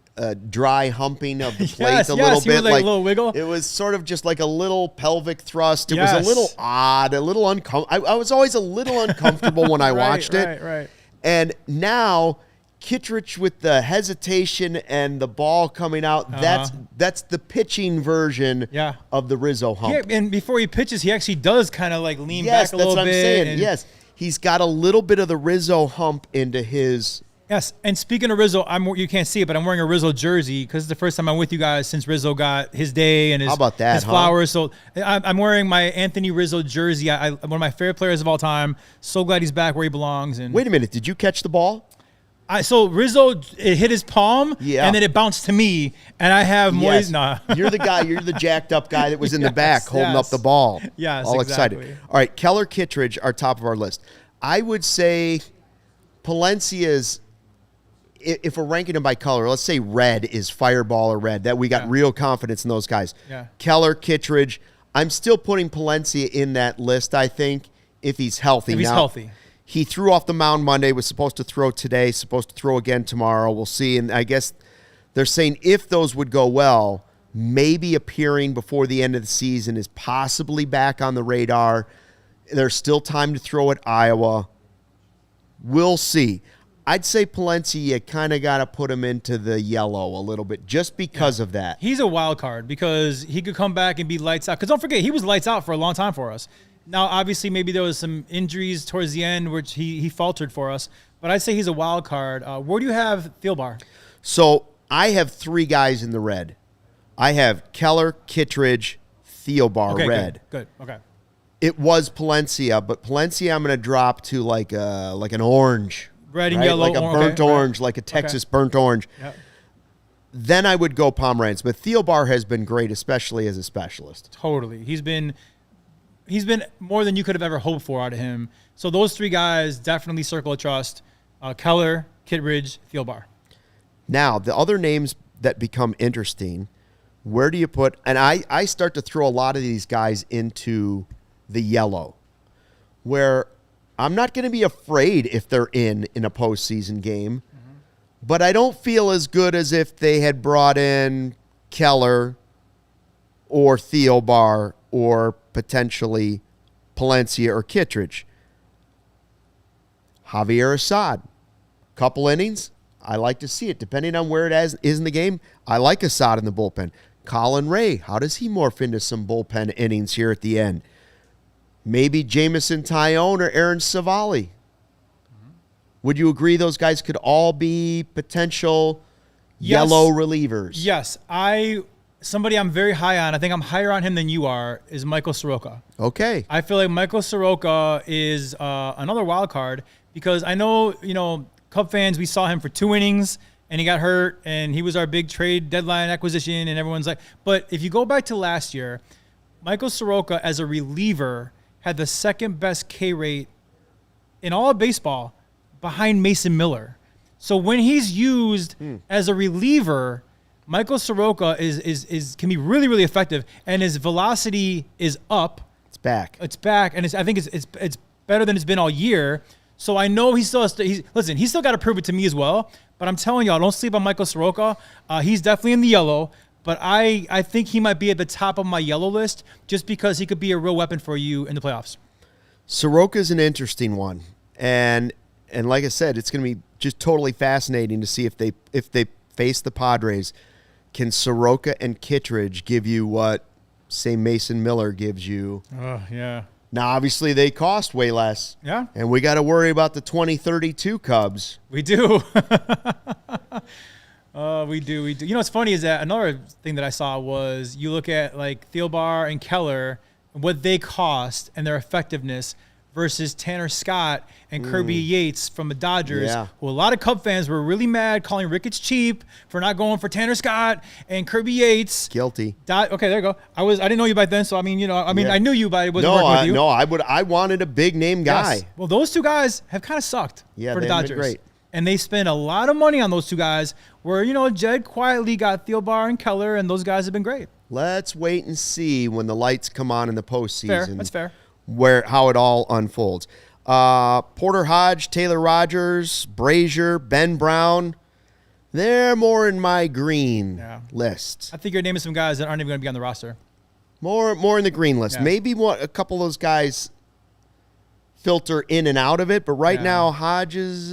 dry humping of the plate a little bit, like a little wiggle. It was sort of just like a little pelvic thrust. It Yes. was a little odd, a little uncomfortable. I was always a little uncomfortable when I watched it. Right. And now Kittredge with the hesitation and the ball coming out, that's the pitching version of the Rizzo hump. Yeah, and before he pitches, he actually does kind of like lean Yes, back a that's little what I'm bit. saying. and- Yes, he's got a little bit of the Rizzo hump into his. Yes, and speaking of Rizzo, you can't see it, but I'm wearing a Rizzo jersey because it's the first time I'm with you guys since Rizzo got his day and his, How about that, his flowers. So I'm wearing my Anthony Rizzo jersey. One of my favorite players of all time. So glad he's back where he belongs. And Wait a minute, did you catch the ball? so Rizzo, it hit his palm, and then it bounced to me, and I have Yes. Nah. You're the guy. You're the jacked up guy that was in the back holding up the ball. Yes, all exactly. excited. All right, Keller, Kittredge are top of our list. I would say Palencia's. If we're ranking them by color, let's say red is Fireball or red. That we got real confidence in those guys. Yeah. Keller, Kittredge. I'm still putting Palencia in that list, I think, if he's healthy. If he's healthy. He threw off the mound Monday, was supposed to throw today, supposed to throw again tomorrow. We'll see. And I guess they're saying if those would go well, maybe appearing before the end of the season is possibly back on the radar. There's still time to throw at Iowa. We'll see. I'd say Palencia, you kind of got to put him into the yellow a little bit just because of that. He's a wild card because he could come back and be lights out. Because don't forget, he was lights out for a long time for us. Now, obviously, maybe there was some injuries towards the end, which he faltered for us. But I'd say he's a wild card. Where do you have Thielbar? So I have 3 guys in the red. I have Keller, Kittredge, Thielbar, red. Good. Okay. It was Palencia, but Palencia I'm going to drop to like an orange. Red and yellow. Like a burnt orange, like a Texas burnt orange. Yep. Then I would go Pomeranz. But Thielbar has been great, especially as a specialist. Totally. He's been more than you could have ever hoped for out of him. So those 3 guys definitely circle of trust. Keller, Kittredge, Thielbar. Now, the other names that become interesting, where do you put – and I start to throw a lot of these guys into the yellow, where I'm not going to be afraid if they're in a postseason game, but I don't feel as good as if they had brought in Keller or Thielbar or potentially Palencia or Kittredge. Javier Assad, couple innings, I like to see it. Depending on where it is in the game, I like Assad in the bullpen. Colin Ray, how does he morph into some bullpen innings here at the end? Maybe Jamison Tyone or Aaron Savali. Would you agree those guys could all be potential yellow relievers? Yes. Somebody I'm very high on, I think I'm higher on him than you are, is Michael Soroka. Okay. I feel like Michael Soroka is another wild card because I know, Cub fans, we saw him for 2 innings and he got hurt and he was our big trade deadline acquisition and everyone's like, but if you go back to last year, Michael Soroka as a reliever had the second best K rate in all of baseball behind Mason Miller. So when he's used as a reliever, Michael Soroka can be really, really effective, and his velocity is up It's back. It's back, and I think it's better than it's been all year. So I know he still has to. He's still got to prove it to me as well. But I'm telling y'all, don't sleep on Michael Soroka. He's definitely in the yellow, but I think he might be at the top of my yellow list just because he could be a real weapon for you in the playoffs. Soroka's an interesting one, and like I said, it's going to be just totally fascinating to see if they face the Padres. Can Soroka and Kittredge give you what, say, Mason Miller gives you? Oh, yeah. Now, obviously, they cost way less. Yeah. And we got to worry about the 2032 Cubs. We do. We do. You know what's funny is that another thing that I saw was you look at like Thielbar and Keller, what they cost and their effectiveness versus Tanner Scott and Kirby Yates from the Dodgers, who a lot of Cub fans were really mad calling Ricketts cheap for not going for Tanner Scott and Kirby Yates. Guilty. Okay, there you go. I didn't know you back then, so I knew you, but I wasn't working with you. No, I wanted a big name guy. Yes. Well, those two guys have kind of sucked for the Dodgers. Great. And they spent a lot of money on those two guys where, Jed quietly got Thielbar and Keller, and those guys have been great. Let's wait and see when the lights come on in the postseason. Fair. That's fair. How it all unfolds. Porter Hodge, Taylor Rogers, Brazier, Ben Brown, they're more in my green list. I think you're naming some guys that aren't even going to be on the roster. More in the green list. Yeah. Maybe a couple of those guys filter in and out of it, but right now Hodge is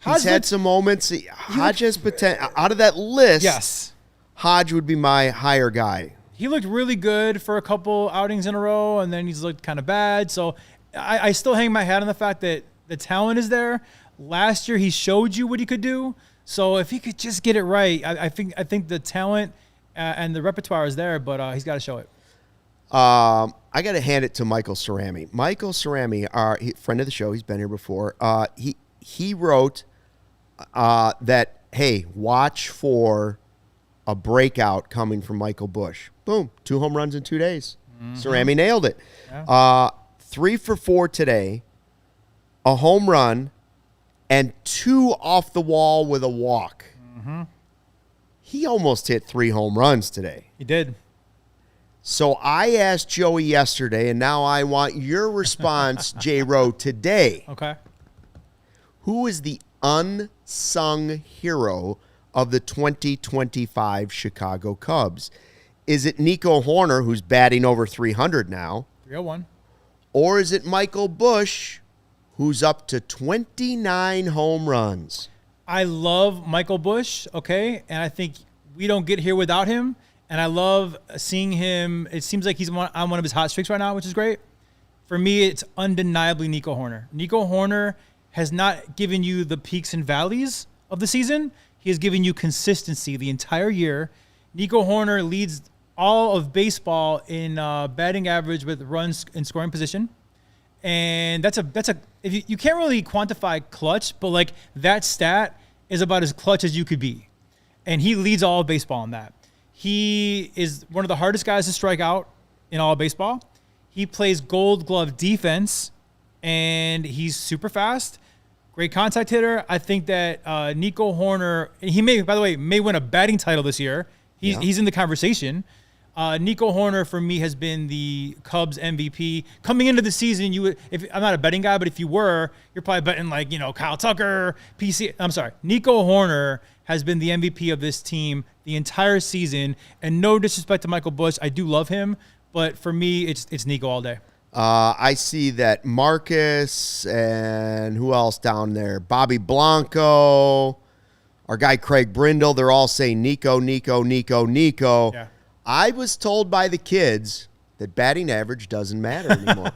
he's had some moments. Hodge has potential. Out of that list, yes, Hodge would be my higher guy. He looked really good for a couple outings in a row, and then he's looked kind of bad. So I still hang my hat on the fact that the talent is there. Last year, he showed you what he could do. So if he could just get it right, I think the talent and the repertoire is there, but he's got to show it. I got to hand it to Michael Cerami. Michael Cerami, our friend of the show, he's been here before. He wrote that, hey, watch for a breakout coming from Michael Busch. Boom, 2 home runs in 2 days. Cerami nailed it. Yeah. 3 for 4 today, a home run, and 2 off the wall with a walk. Mm-hmm. He almost hit 3 home runs today. He did. So I asked Joey yesterday, and now I want your response, J-Rowe, today. Okay. Who is the unsung hero of the 2025 Chicago Cubs? Is it Nico Hoerner, who's batting over 300 now? 301. Or is it Michael Busch, who's up to 29 home runs? I love Michael Busch, okay? And I think we don't get here without him. And I love seeing him. It seems like he's on one of his hot streaks right now, which is great. For me, it's undeniably Nico Hoerner. Nico Hoerner has not given you the peaks and valleys of the season. He has given you consistency the entire year. Nico Hoerner leads all of baseball in batting average with runs in scoring position. And that's a if you can't really quantify clutch, but like that stat is about as clutch as you could be. And he leads all of baseball in that. He is one of the hardest guys to strike out in all of baseball. He plays Gold Glove defense, and he's super fast. Great contact hitter. I think that Nico Hoerner, he may win a batting title this year. He's in the conversation. Nico Hoerner, for me, has been the Cubs MVP. Coming into the season, I'm not a betting guy, but if you were, you're probably betting like, Kyle Tucker, PC. I'm sorry. Nico Hoerner has been the MVP of this team the entire season. And no disrespect to Michael Busch. I do love him. But for me, it's Nico all day. I see that Marcus and who else down there? Bobby Blanco, our guy Craig Brindle. They're all saying Nico, Nico, Nico, Nico. Yeah. I was told by the kids that batting average doesn't matter anymore.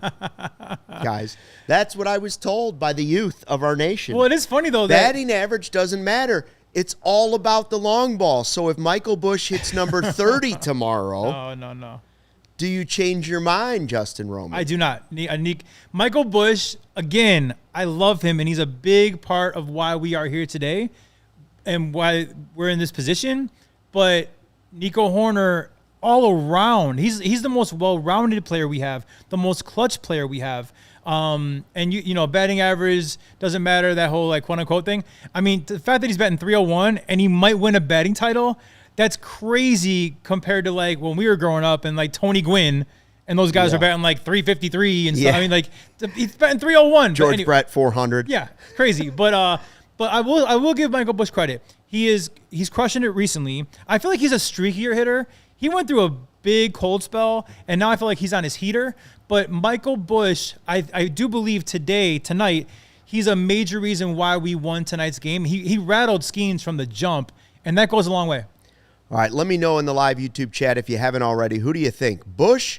Guys, that's what I was told by the youth of our nation. Well, it is funny, though. Batting average doesn't matter. It's all about the long ball. So if Michael Busch hits number 30 tomorrow. No. Do you change your mind, Justin Roman? I do not. Michael Busch, again, I love him, and he's a big part of why we are here today and why we're in this position. But Nico Hoerner, all around, he's the most well-rounded player we have, the most clutch player we have. And batting average doesn't matter, that whole like quote unquote thing. I mean, the fact that he's batting 301 and he might win a batting title, that's crazy compared to like when we were growing up and like Tony Gwynn And those guys are batting like 353 and stuff. I mean, like he's batting 301. George Brett 400. Yeah, crazy. But I will give Michael Busch credit. He's crushing it recently. I feel like he's a streakier hitter. He went through a big cold spell, and now I feel like he's on his heater. But Michael Busch, I do believe tonight, he's a major reason why we won tonight's game. He rattled Skenes from the jump, and that goes a long way. All right, let me know in the live YouTube chat if you haven't already. Who do you think, Busch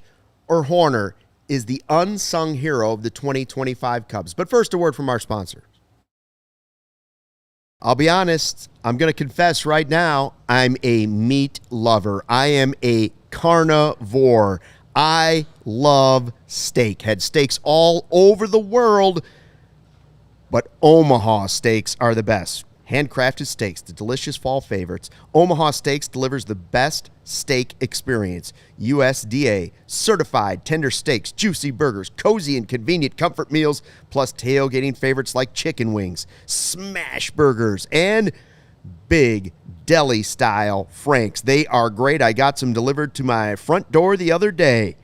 or Hoerner, is the unsung hero of the 2025 Cubs? But first, a word from our sponsors. I'll be honest, I'm going to confess right now, I'm a meat lover. I am a carnivore. I love steak. Had steaks all over the world, but Omaha steaks are the best. Handcrafted steaks, the delicious fall favorites. Omaha Steaks delivers the best steak experience. USDA certified tender steaks, juicy burgers, cozy and convenient comfort meals, plus tailgating favorites like chicken wings, smash burgers, and big deli-style franks. They are great. I got some delivered to my front door the other day.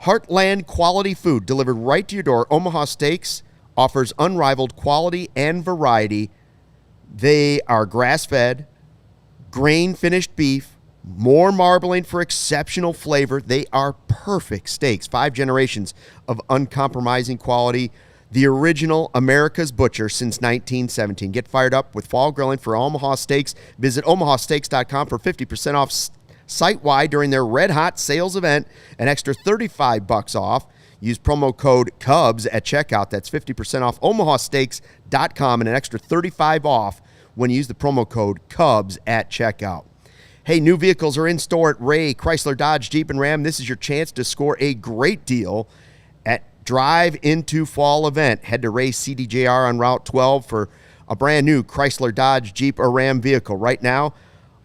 Heartland quality food delivered right to your door. Omaha Steaks offers unrivaled quality and variety. They are grass-fed, grain-finished beef, more marbling for exceptional flavor. They are perfect steaks. 5 generations of uncompromising quality. The original America's Butcher since 1917. Get fired up with fall grilling for Omaha Steaks. Visit omahasteaks.com for 50% off site-wide during their Red Hot sales event. An extra $35 off. Use promo code CUBS at checkout. That's 50% off omahasteaks.com and an extra $35 off when you use the promo code CUBS at checkout. Hey, new vehicles are in store at Ray Chrysler, Dodge, Jeep, and Ram. This is your chance to score a great deal at Drive Into Fall event. Head to Ray CDJR on Route 12 for a brand new Chrysler, Dodge, Jeep, or Ram vehicle. Right now,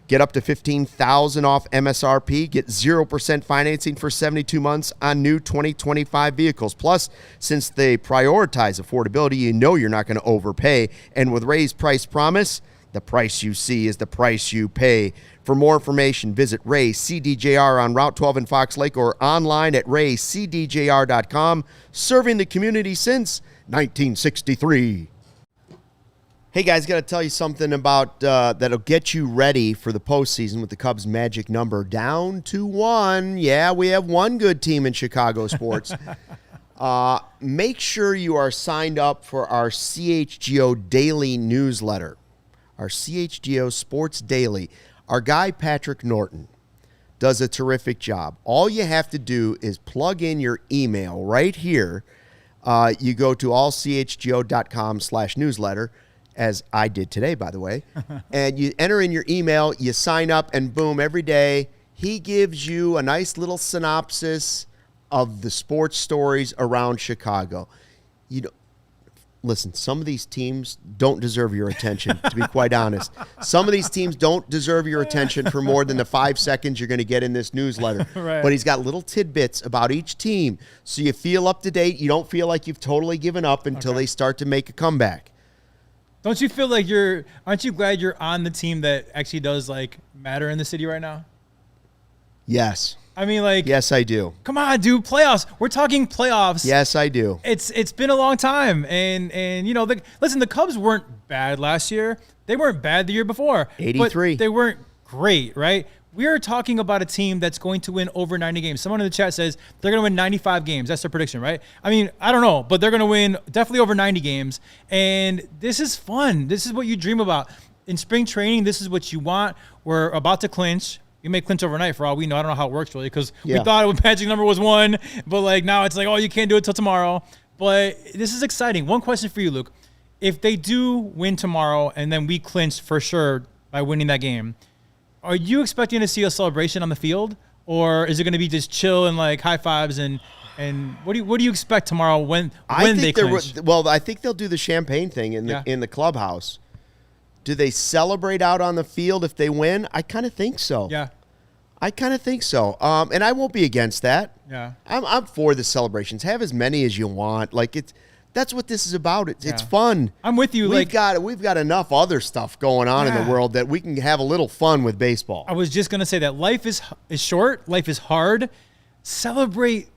get up to $15,000 off MSRP. Get 0% financing for 72 months on new 2025 vehicles. Plus, since they prioritize affordability, you know you're not going to overpay. And with Ray's price promise, the price you see is the price you pay. For more information, visit Ray CDJR on Route 12 in Fox Lake or online at raycdjr.com. Serving the community since 1963. Hey guys, got to tell you something about that'll get you ready for the postseason with the Cubs' magic number down to 1. Yeah, we have one good team in Chicago sports. Make sure you are signed up for our CHGO Daily newsletter, our CHGO Sports Daily. Our guy, Patrick Norton, does a terrific job. All you have to do is plug in your email right here. You go to allchgo.com/newsletter. As I did today, by the way, and you enter in your email, you sign up, and boom, every day he gives you a nice little synopsis of the sports stories around Chicago. Listen, some of these teams don't deserve your attention, to be quite honest. Some of these teams don't deserve your attention for more than the 5 seconds you're going to get in this newsletter. Right. But he's got little tidbits about each team, so you feel up to date. You don't feel like you've totally given up until they start to make a comeback. Don't you feel like aren't you glad you're on the team that actually does like matter in the city right now? Yes. I mean, like, yes, I do. Come on, dude, playoffs. We're talking playoffs. Yes, I do. It's been a long time, and you know, listen, the Cubs weren't bad last year. They weren't bad the year before. 83. But they weren't great, right? We are talking about a team that's going to win over 90 games. Someone in the chat says they're going to win 95 games. That's their prediction, right? I mean, I don't know, but they're going to win definitely over 90 games. And this is fun. This is what you dream about. In spring training, this is what you want. We're about to clinch. You may clinch overnight for all we know. I don't know how it works really because we thought magic number was 1, but like now it's like, oh, you can't do it till tomorrow. But this is exciting. One question for you, Luke. If they do win tomorrow and then we clinch for sure by winning that game, are you expecting to see a celebration on the field, or is it going to be just chill and like high fives and what do you expect tomorrow when they clinch? Well, I think they'll do the champagne thing in the clubhouse. Do they celebrate out on the field if they win? I kind of think so. Yeah, I kind of think so. And I won't be against that. Yeah, I'm for the celebrations. Have as many as you want. Like that's what this is about. It's fun. I'm with you. We've got enough other stuff going on in the world that we can have a little fun with baseball. I was just gonna say that life is short. Life is hard. celebrate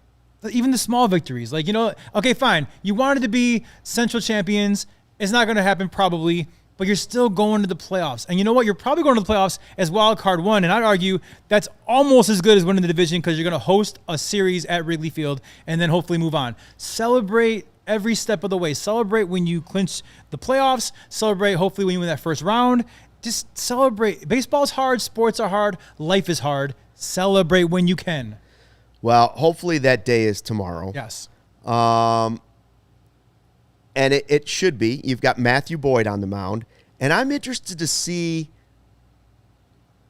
even the small victories. Like, okay, fine. You wanted to be Central champions. It's not going to happen probably, but you're still going to the playoffs. And you know what? You're probably going to the playoffs as wild card one. And I'd argue that's almost as good as winning the division because you're going to host a series at Wrigley Field and then hopefully move on. Celebrate every step of the way. Celebrate when you clinch the playoffs. Celebrate hopefully when you win that first round. Just celebrate. Baseball's hard. Sports are hard. Life is hard. Celebrate when you can. Well, hopefully that day is tomorrow. Yes. And it should be. You've got Matthew Boyd on the mound. And I'm interested to see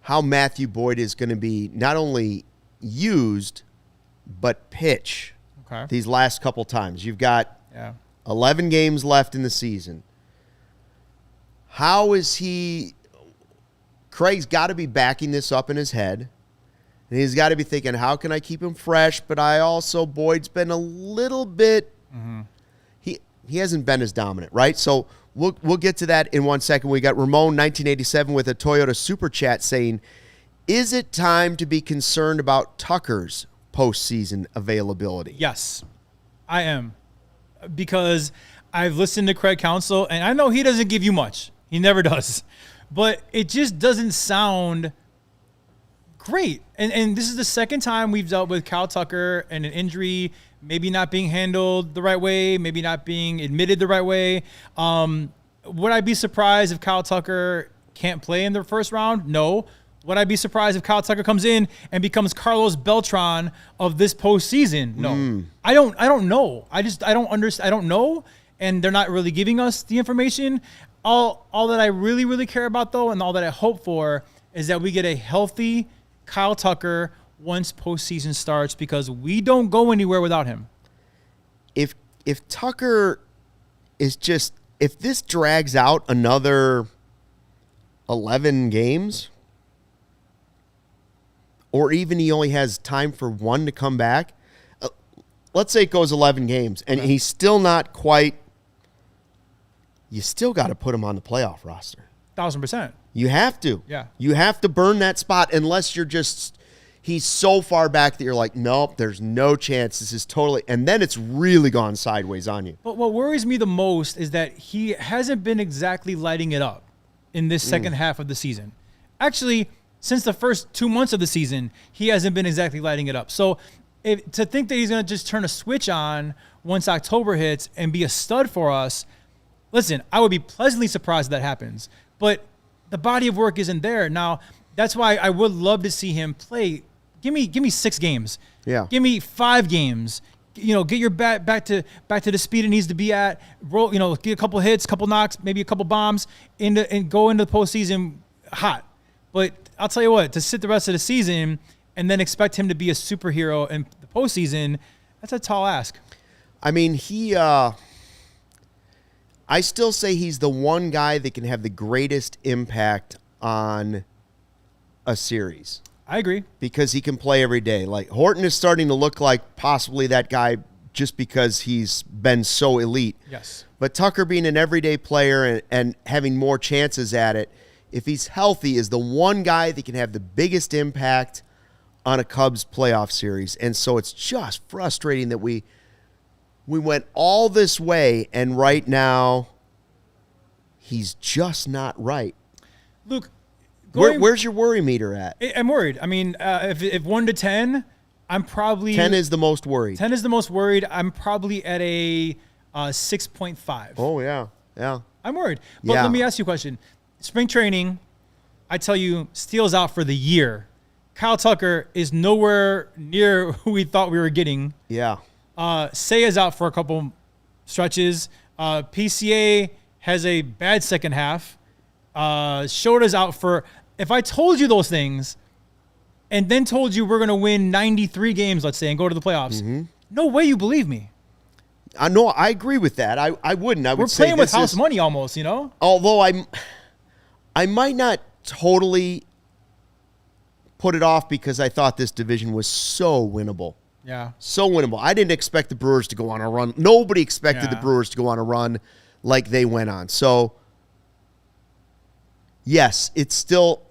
how Matthew Boyd is going to be not only used, but pitch these last couple times. You've got 11 games left in the season. How is he? Craig's got to be backing this up in his head. And he's got to be thinking, how can I keep him fresh? But Boyd's been a little bit, he hasn't been as dominant, right? So we'll get to that in 1 second. We got Ramon 1987 with a Toyota Super Chat saying, is it time to be concerned about Tucker's postseason availability? Yes, I am. Because I've listened to Craig Counsell, and I know he doesn't give you much. He never does. But it just doesn't sound great. And this is the second time we've dealt with Kyle Tucker and an injury maybe not being handled the right way, maybe not being admitted the right way. Would I be surprised if Kyle Tucker can't play in the first round? No. Would I be surprised if Kyle Tucker comes in and becomes Carlos Beltran of this postseason? No. I don't know. I don't understand. I don't know. And they're not really giving us the information. All that I really, really care about, though, and all that I hope for is that we get a healthy Kyle Tucker once postseason starts, because we don't go anywhere without him. If Tucker is just, if this drags out another 11 games, or even he only has time for one to come back, let's say it goes 11 games, and he's still not quite, you still got to put him on the playoff roster. 1,000%. You have to. Yeah. You have to burn that spot unless you're just, he's so far back that you're like, nope, there's no chance. This is totally, and then it's really gone sideways on you. But what worries me the most is that he hasn't been exactly lighting it up in this second half of the season. Actually, since the first 2 months of the season, he hasn't been exactly lighting it up. So to think that he's going to just turn a switch on once October hits and be a stud for us, listen, I would be pleasantly surprised if that happens. But the body of work isn't there. Now, that's why I would love to see him play. Give me 6 games. Yeah. Give me 5 games. Get your bat back to the speed it needs to be at. Roll, get a couple hits, couple knocks, maybe a couple bombs, and go into the postseason hot. But I'll tell you what, to sit the rest of the season and then expect him to be a superhero in the postseason, that's a tall ask. I mean, I still say he's the one guy that can have the greatest impact on a series. I agree. Because he can play every day. Like, Horton is starting to look like possibly that guy just because he's been so elite. Yes. But Tucker being an everyday player and having more chances at it, if he's healthy, is the one guy that can have the biggest impact on a Cubs playoff series. And so it's just frustrating that we went all this way, and right now he's just not right. Luke, where's your worry meter at? I'm worried. I mean, if 1 to 10, I'm probably 10 is the most worried. 10 is the most worried. I'm probably at a 6.5. Oh yeah. I'm worried. But let me ask you a question. Spring training, I tell you, Steele's out for the year. Kyle Tucker is nowhere near who we thought we were getting. Yeah. Seiya's out for a couple stretches. PCA has a bad second half. Shota's out for. If I told you those things, and then told you we're going to win 93 games, let's say, and go to the playoffs, no way you believe me. I know. I agree with that. I wouldn't. I would say we're playing with house money almost, Although I might not totally put it off because I thought this division was so winnable. Yeah. So winnable. I didn't expect the Brewers to go on a run. Nobody expected the Brewers to go on a run like they went on. So, yes, it's still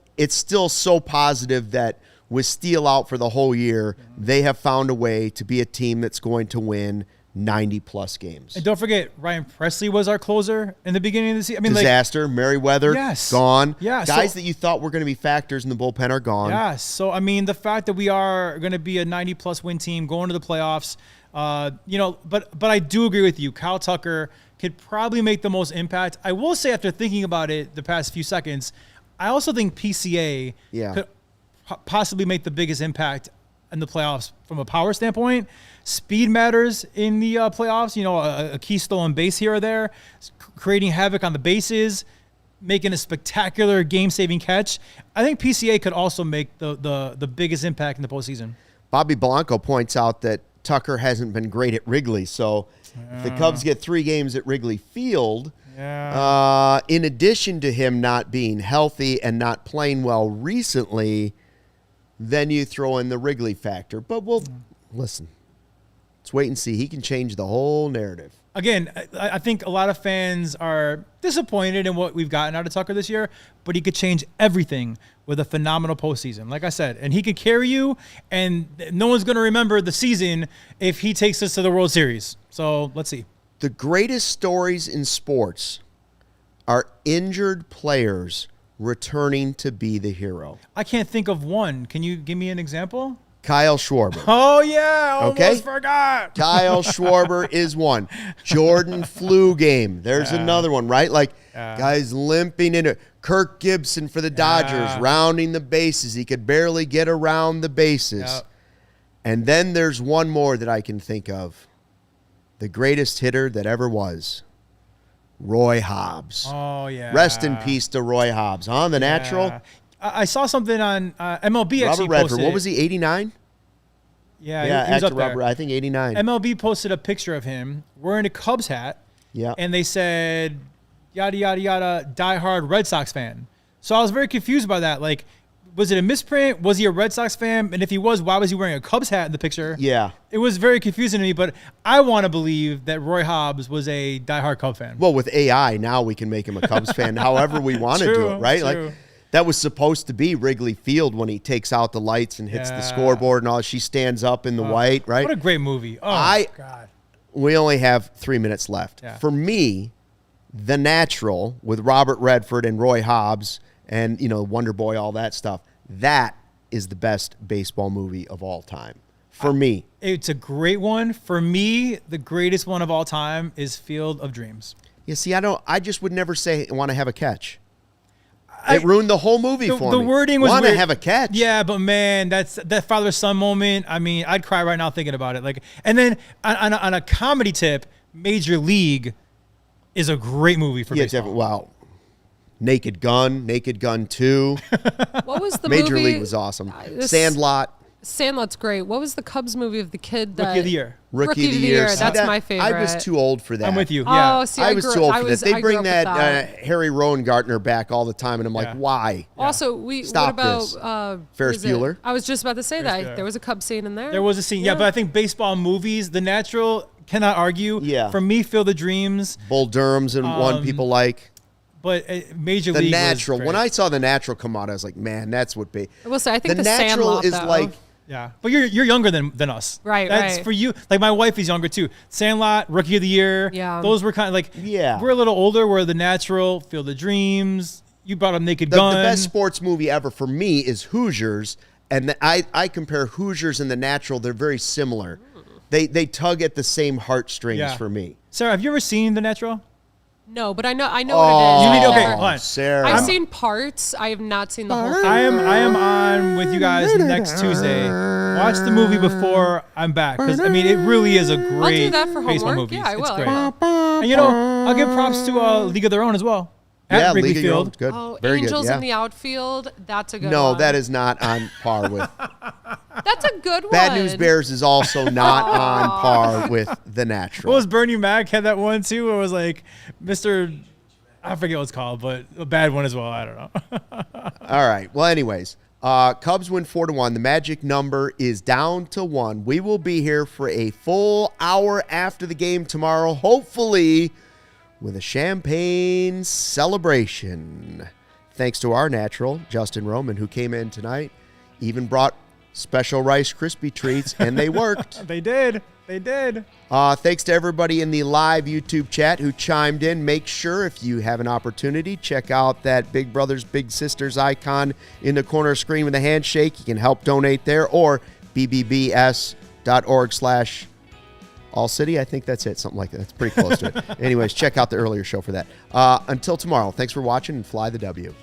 so positive that with Steele out for the whole year, they have found a way to be a team that's going to win 90-plus games. And don't forget, Ryan Presley was our closer in the beginning of the season. I mean, Disaster, Merriweather, gone. Yeah, Guys that you thought were going to be factors in the bullpen are gone. Yeah, so, I mean, the fact that we are going to be a 90-plus win team going to the playoffs, but I do agree with you. Kyle Tucker could probably make the most impact. I will say, after thinking about it the past few seconds, I also think PCA could possibly make the biggest impact in the playoffs from a power standpoint. Speed matters in the playoffs. A key stolen base here or there, creating havoc on the bases, making a spectacular game-saving catch. I think PCA could also make the biggest impact in the postseason. Bobby Blanco points out that Tucker hasn't been great at Wrigley, so if the Cubs get 3 games at Wrigley Field, in addition to him not being healthy and not playing well recently, then you throw in the Wrigley factor. But listen, let's wait and see. He can change the whole narrative. Again, I think a lot of fans are disappointed in what we've gotten out of Tucker this year, but he could change everything with a phenomenal postseason, like I said. And he could carry you, and no one's going to remember the season if he takes us to the World Series. So let's see. The greatest stories in sports are injured players returning to be the hero. I can't think of one. Can you give me an example? Kyle Schwarber. Oh, yeah. Almost forgot. Kyle Schwarber is one. Jordan flu game. There's another one, right? Guys limping into it. Kirk Gibson for the Dodgers, rounding the bases. He could barely get around the bases. Yep. And then there's one more that I can think of. The greatest hitter that ever was. Roy Hobbs. Oh, yeah. Rest in peace to Roy Hobbs. On the natural. I saw something on MLB. Robert actually Redford. posted. What was he, 89? Yeah, he was up there. I think 89. MLB posted a picture of him wearing a Cubs hat. Yeah. And they said, yada, yada, yada, diehard Red Sox fan. So I was very confused by that. Like, was it a misprint? Was he a Red Sox fan? And if he was, why was he wearing a Cubs hat in the picture? Yeah. It was very confusing to me, but I want to believe that Roy Hobbs was a diehard Cub fan. Well, with AI, now we can make him a Cubs fan however we want to do it, right? True. Like, that was supposed to be Wrigley Field when he takes out the lights and hits the scoreboard and all. She stands up in the white, right? What a great movie. Oh, God. We only have 3 minutes left. Yeah. For me, The Natural with Robert Redford and Roy Hobbs and, Wonder Boy, all that stuff, that is the best baseball movie of all time. For me. It's a great one. For me, the greatest one of all time is Field of Dreams. You see, I just would never say I want to have a catch. It ruined the whole movie for me. The wording was want weird. to have a catch. Yeah, but man, that father-son moment. I mean, I'd cry right now thinking about it. And then on a comedy tip, Major League is a great movie for baseball. Wow. Naked Gun 2. What was the Major movie? League was awesome. Sandlot. Sandlot's great. What was the Cubs movie of the kid that Rookie of the Year. Rookie of the Year. That's my favorite. I was too old for that. I'm with you. Yeah. Oh, see, I was too old for that. They I bring grew up that, with Harry Rowengartner back all the time, and I'm like, why? Also, Stop what about this. Ferris Bueller? I was just about to say that. Bueller. There was a Cubs scene in there. There was a scene. Yeah, but I think baseball movies, The Natural, cannot argue. Yeah. For me, Field of Dreams. Bull Durham's and one people like. But Major The League Natural. was When great. I saw The Natural come out, I was like, man, that's what be. I will say, I think The the Natural Sandlot, is though. like. Yeah, but you're younger than us. Right, That's right. for you. Like my wife is younger too. Sandlot, Rookie of the Year. Yeah. Those were kind of like. Yeah. We're a little older. We're The Natural, Field of Dreams. You brought up Naked The Gun. best sports movie ever for me is Hoosiers, and I compare Hoosiers and The Natural. They're very similar. They tug at the same heartstrings for me. Sarah, have you ever seen The Natural? No, but I know what it is. You need I've okay. never- Hold on. Sarah. I've seen parts. I have not seen the whole thing. I am on with you guys next Tuesday. Watch the movie before I'm back because I mean it really is a great I'll do that for baseball homework. movie. Yeah, I will. It's great. I will. And I'll give props to League of Their Own as well. At Wrigley League of Your Own. Field. Good. Oh, Very Angels good. Yeah. in the outfield. That's a good No, one. that is not on par with. That's a good one. Bad News Bears is also not on par with The Natural. What was Bernie Mac had that one too? Where it was like Mr. I forget what it's called, but a bad one as well. I don't know. All right. Well, anyways, Cubs win 4-1. The magic number is down to 1. We will be here for a full hour after the game tomorrow, hopefully with a champagne celebration. Thanks to our natural, Justin Roman, who came in tonight even brought special Rice Krispie treats, and they worked. They did. Thanks to everybody in the live YouTube chat who chimed in. Make sure, if you have an opportunity, check out that Big Brothers Big Sisters icon in the corner of the screen with a handshake. You can help donate there, or bbbs.org/ALLCITY. I think that's it, something like that. It's pretty close to it. Anyways, check out the earlier show for that. Until tomorrow, thanks for watching, and fly the W.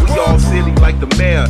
We all silly like the mayor.